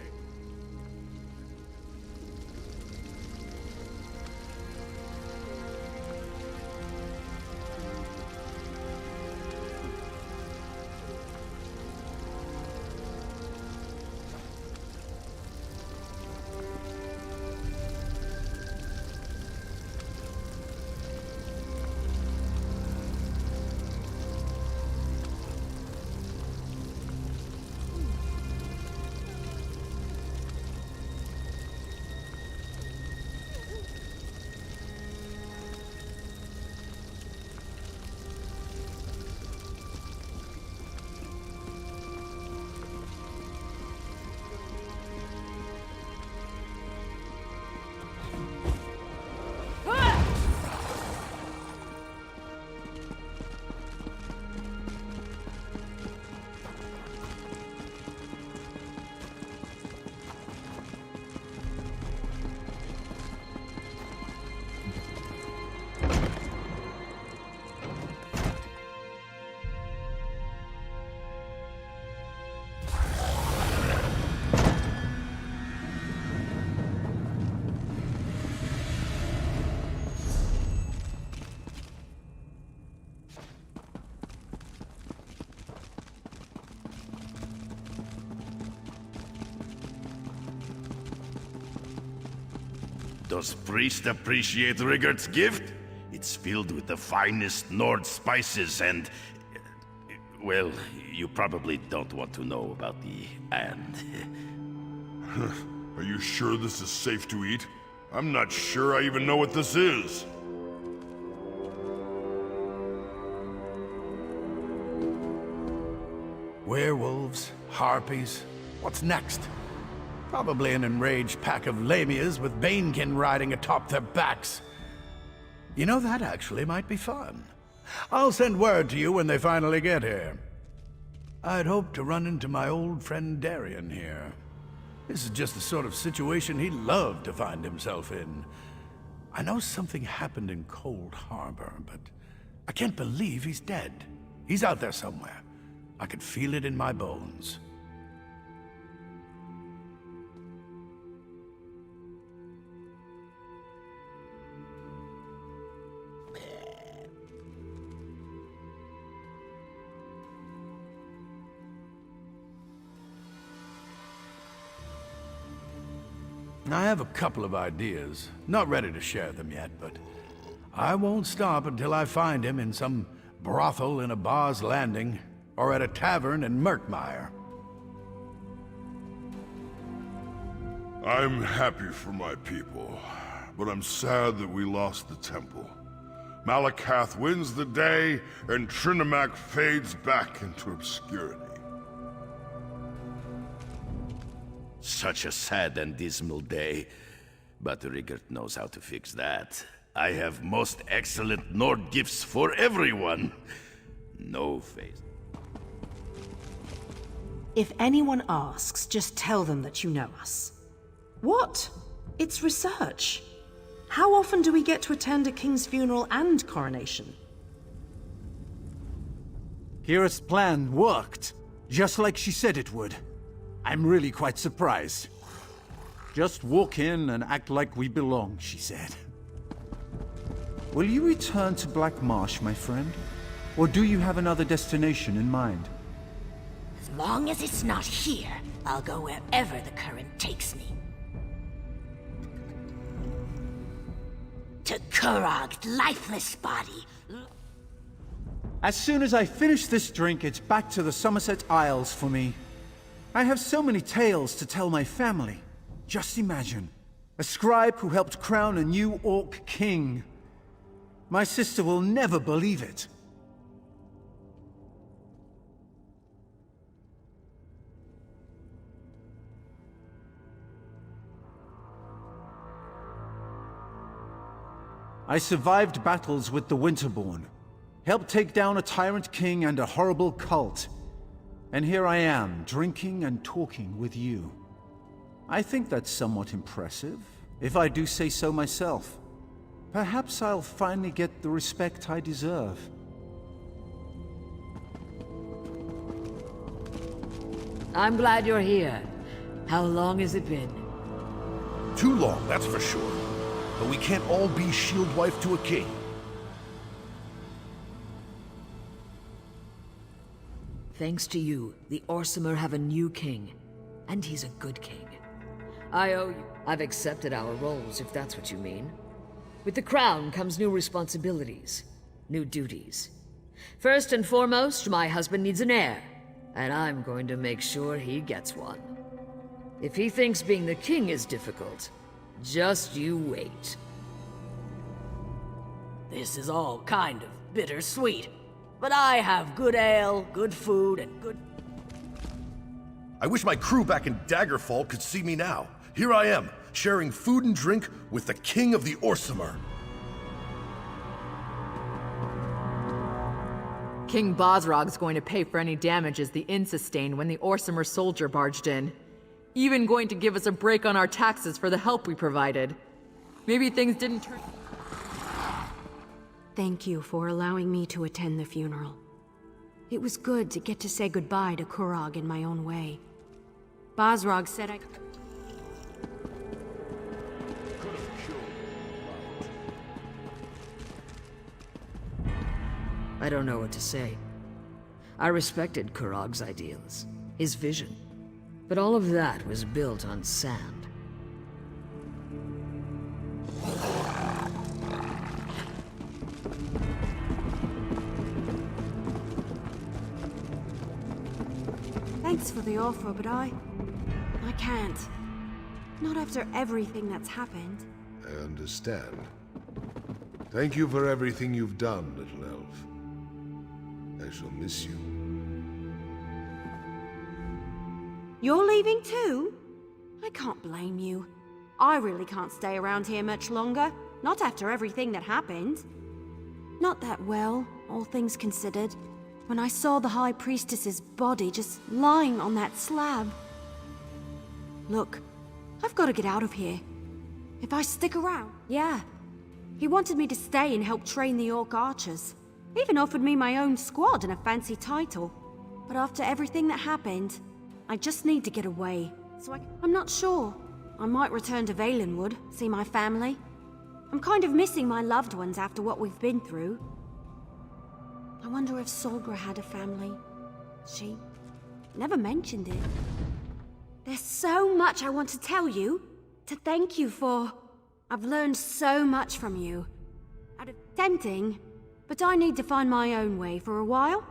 Does priest appreciate Riggert's gift? It's filled with the finest Nord spices and... well, you probably don't want to know about the and. Are you sure this is safe to eat? I'm not sure I even know what this is. Werewolves, harpies, what's next? Probably an enraged pack of lamias with Banekin riding atop their backs. You know, that actually might be fun. I'll send word to you when they finally get here. I'd hoped to run into my old friend Darien here. This is just the sort of situation he'd love to find himself in. I know something happened in Cold Harbor, but I can't believe he's dead. He's out there somewhere. I could feel it in my bones. I have a couple of ideas. Not ready to share them yet, but I won't stop until I find him in some brothel in a bar's landing, or at a tavern in Murkmire. I'm happy for my people, but I'm sad that we lost the temple. Malakath wins the day, and Trinimac fades back into obscurity. Such a sad and dismal day, but Riggert knows how to fix that. I have most excellent Nord gifts for everyone. No face. If anyone asks, just tell them that you know us. What? It's research. How often do we get to attend a king's funeral and coronation? Kira's plan worked, just like she said it would. I'm really quite surprised. Just walk in and act like we belong, she said. Will you return to Black Marsh, my friend? Or do you have another destination in mind? As long as it's not here, I'll go wherever the current takes me. To Kurog's lifeless body. As soon as I finish this drink, it's back to the Somerset Isles for me. I have so many tales to tell my family. Just imagine, a scribe who helped crown a new Orc king. My sister will never believe it. I survived battles with the Winterborn, helped take down a tyrant king and a horrible cult. And here I am, drinking and talking with you. I think that's somewhat impressive, if I do say so myself. Perhaps I'll finally get the respect I deserve. I'm glad you're here. How long has it been? Too long, that's for sure. But we can't all be shield wife to a king. Thanks to you, the Orsimer have a new king. And he's a good king. I owe you. I've accepted our roles, if that's what you mean. With the crown comes new responsibilities, new duties. First and foremost, my husband needs an heir, and I'm going to make sure he gets one. If he thinks being the king is difficult, just you wait. This is all kind of bittersweet, but I have good ale, good food, and good... I wish my crew back in Daggerfall could see me now. Here I am, sharing food and drink with the king of the Orsimer. King Bosrog's going to pay for any damages the inn sustained when the Orsimer soldier barged in. Even going to give us a break on our taxes for the help we provided. Maybe things didn't turn... Thank you for allowing me to attend the funeral. It was good to get to say goodbye to Kurog in my own way. Bosrog said I... I don't know what to say. I respected Kurog's ideals, his vision. But all of that was built on sand. Thanks for the offer, but I can't. Not after everything that's happened. I understand. Thank you for everything you've done, little elf. I shall miss you. You're leaving too? I can't blame you. I really can't stay around here much longer. Not after everything that happened. Not that well, all things considered. When I saw the High Priestess's body just lying on that slab. Look, I've got to get out of here. If I stick around, yeah. He wanted me to stay and help train the Orc archers. Even offered me my own squad and a fancy title. But after everything that happened, I just need to get away. So I'm not sure. I might return to Valenwood, see my family. I'm kind of missing my loved ones after what we've been through. I wonder if Solgra had a family. She never mentioned it. There's so much I want to tell you, to thank you for. I've learned so much from you. Tempting, but I need to find my own way for a while.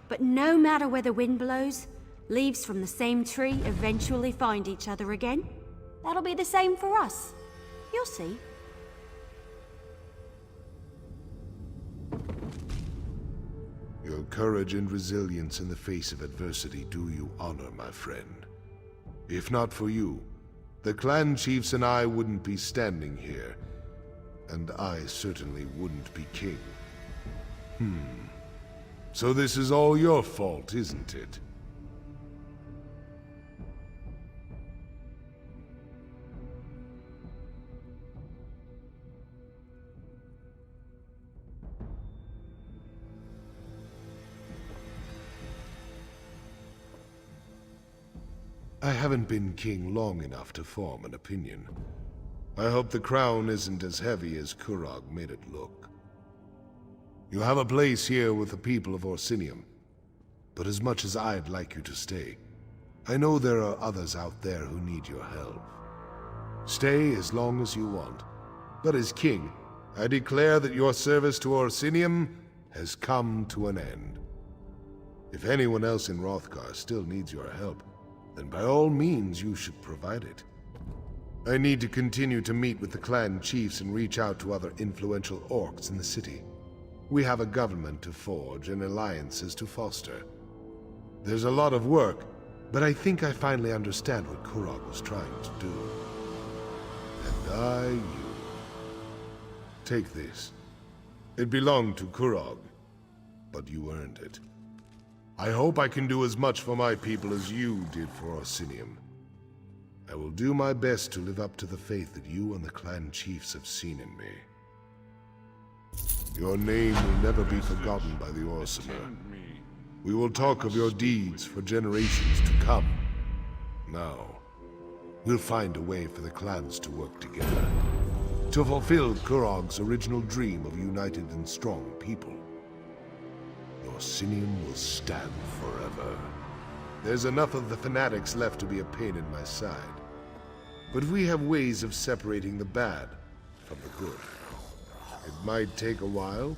But no matter where the wind blows, leaves from the same tree eventually find each other again. That'll be the same for us. You'll see. Your courage and resilience in the face of adversity do you honor, my friend. If not for you, the clan chiefs and I wouldn't be standing here, and I certainly wouldn't be king. So this is all your fault, isn't it? I haven't been king long enough to form an opinion. I hope the crown isn't as heavy as Kurog made it look. You have a place here with the people of Orsinium, but as much as I'd like you to stay, I know there are others out there who need your help. Stay as long as you want, but as king, I declare that your service to Orsinium has come to an end. If anyone else in Wrothgar still needs your help, then by all means you should provide it. I need to continue to meet with the clan chiefs and reach out to other influential orcs in the city. We have a government to forge and alliances to foster. There's a lot of work, but I think I finally understand what Kurog was trying to do. And Take this. It belonged to Kurog, but you earned it. I hope I can do as much for my people as you did for Orsinium. I will do my best to live up to the faith that you and the clan chiefs have seen in me. Your name will never be forgotten by the Orsimer. We will talk of your deeds for generations to come. Now, we'll find a way for the clans to work together, to fulfill Kurog's original dream of a united and strong people. Orsinium will stand forever. There's enough of the fanatics left to be a pain in my side. But we have ways of separating the bad from the good. It might take a while,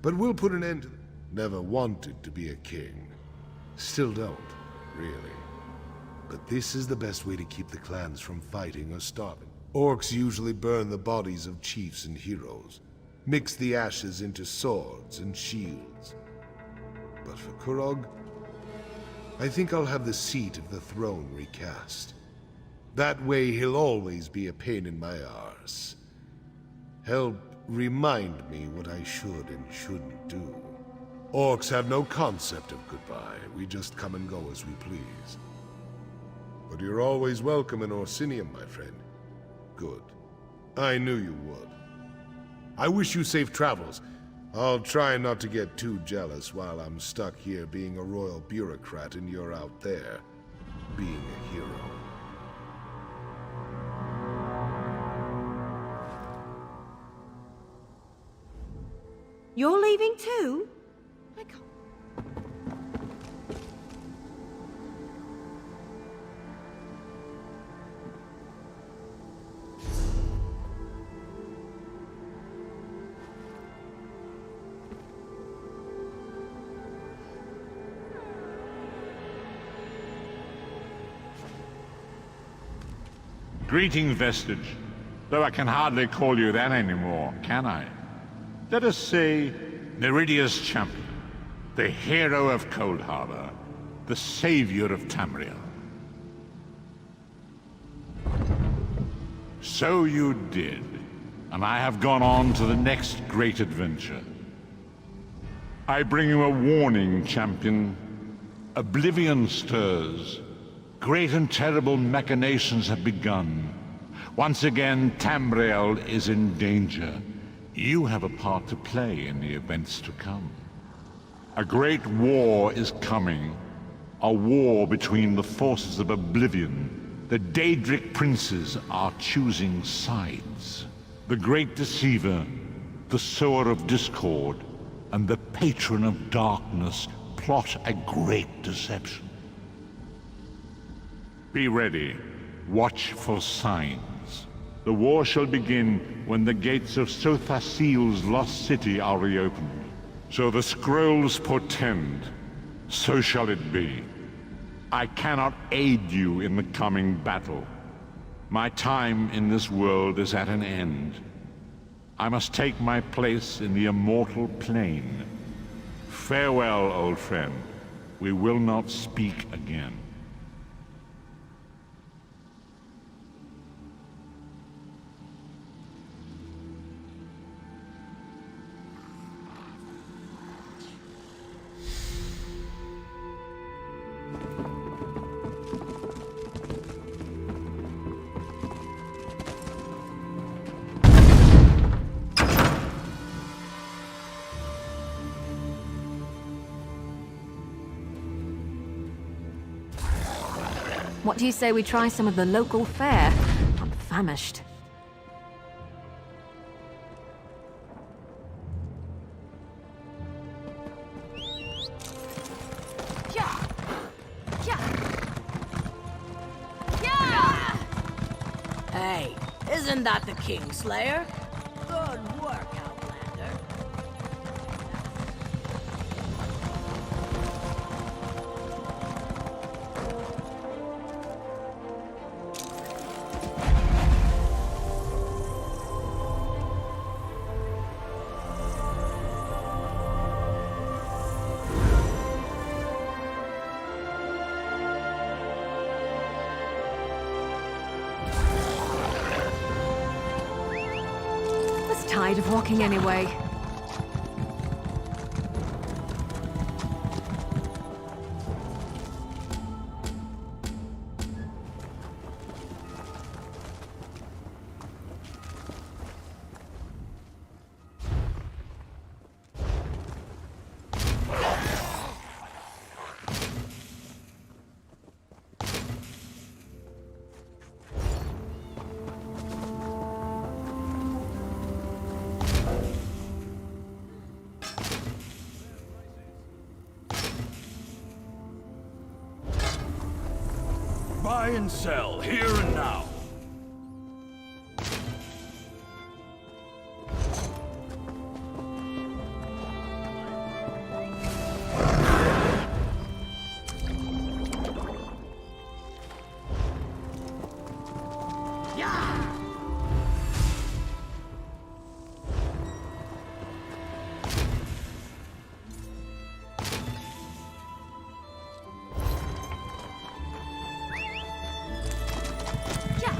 but we'll put an end to it. Never wanted to be a king. Still don't, really. But this is the best way to keep the clans from fighting or starving. Orcs usually burn the bodies of chiefs and heroes, mix the ashes into swords and shields. But for Kurog, I think I'll have the seat of the throne recast. That way he'll always be a pain in my arse. Help remind me what I should and shouldn't do. Orcs have no concept of goodbye. We just come and go as we please. But you're always welcome in Orsinium, my friend. Good. I knew you would. I wish you safe travels. I'll try not to get too jealous while I'm stuck here being a royal bureaucrat and you're out there being a hero. You're leaving too? I can't. Greetings, Vestige. Though I can hardly call you that anymore, can I? Let us say, Neridia's champion, the hero of Cold Harbor, the savior of Tamriel. So you did, and I have gone on to the next great adventure. I bring you a warning, champion. Oblivion stirs. Great and terrible machinations have begun. Once again, Tamriel is in danger. You have a part to play in the events to come. A great war is coming. A war between the forces of Oblivion. The Daedric princes are choosing sides. The Great Deceiver, the Sower of Discord, and the Patron of Darkness plot a great deception. Be ready. Watch for signs. The war shall begin when the gates of Sothasil's lost city are reopened. So the scrolls portend, so shall it be. I cannot aid you in the coming battle. My time in this world is at an end. I must take my place in the immortal plane. Farewell, old friend. We will not speak again. What do you say we try some of the local fare? I'm famished. Hey, isn't that the Kingslayer? Good work, Outlander. tired of walking anyway. Buy and sell, here and now. Yeah.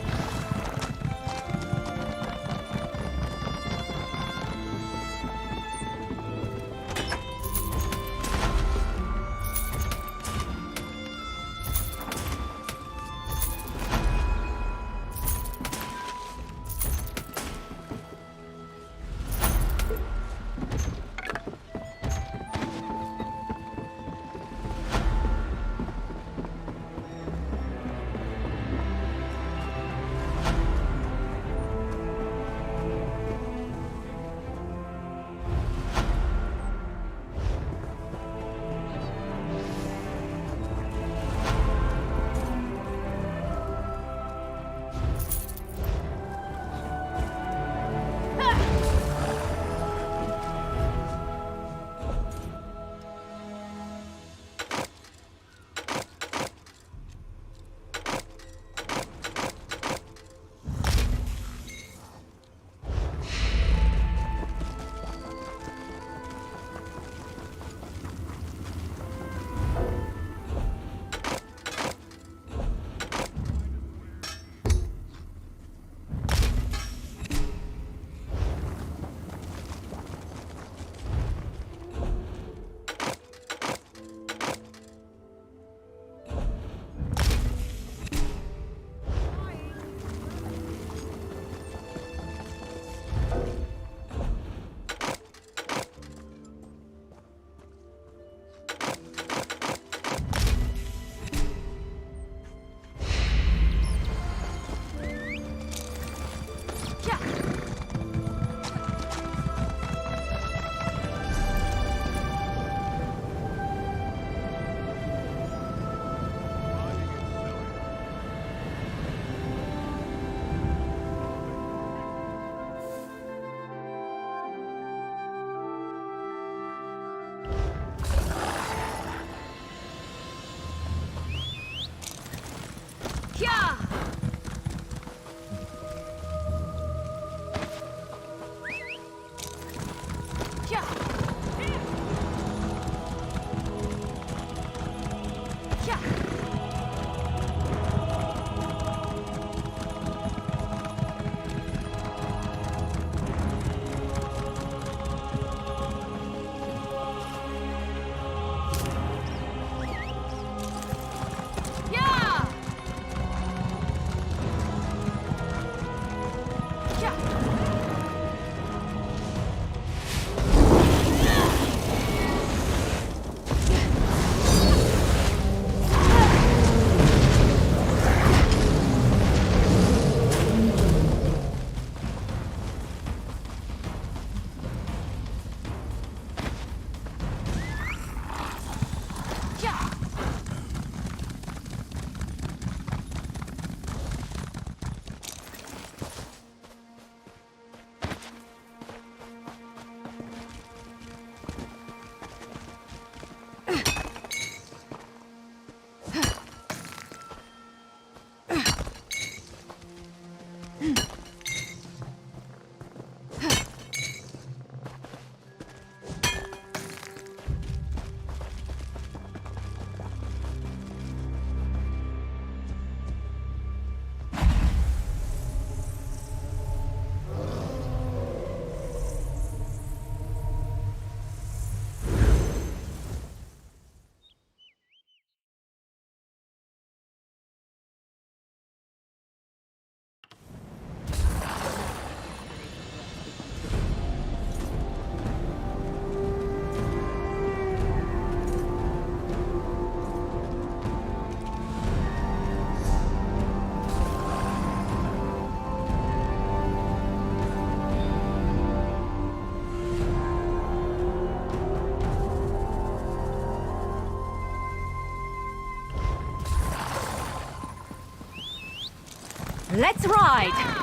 Let's ride!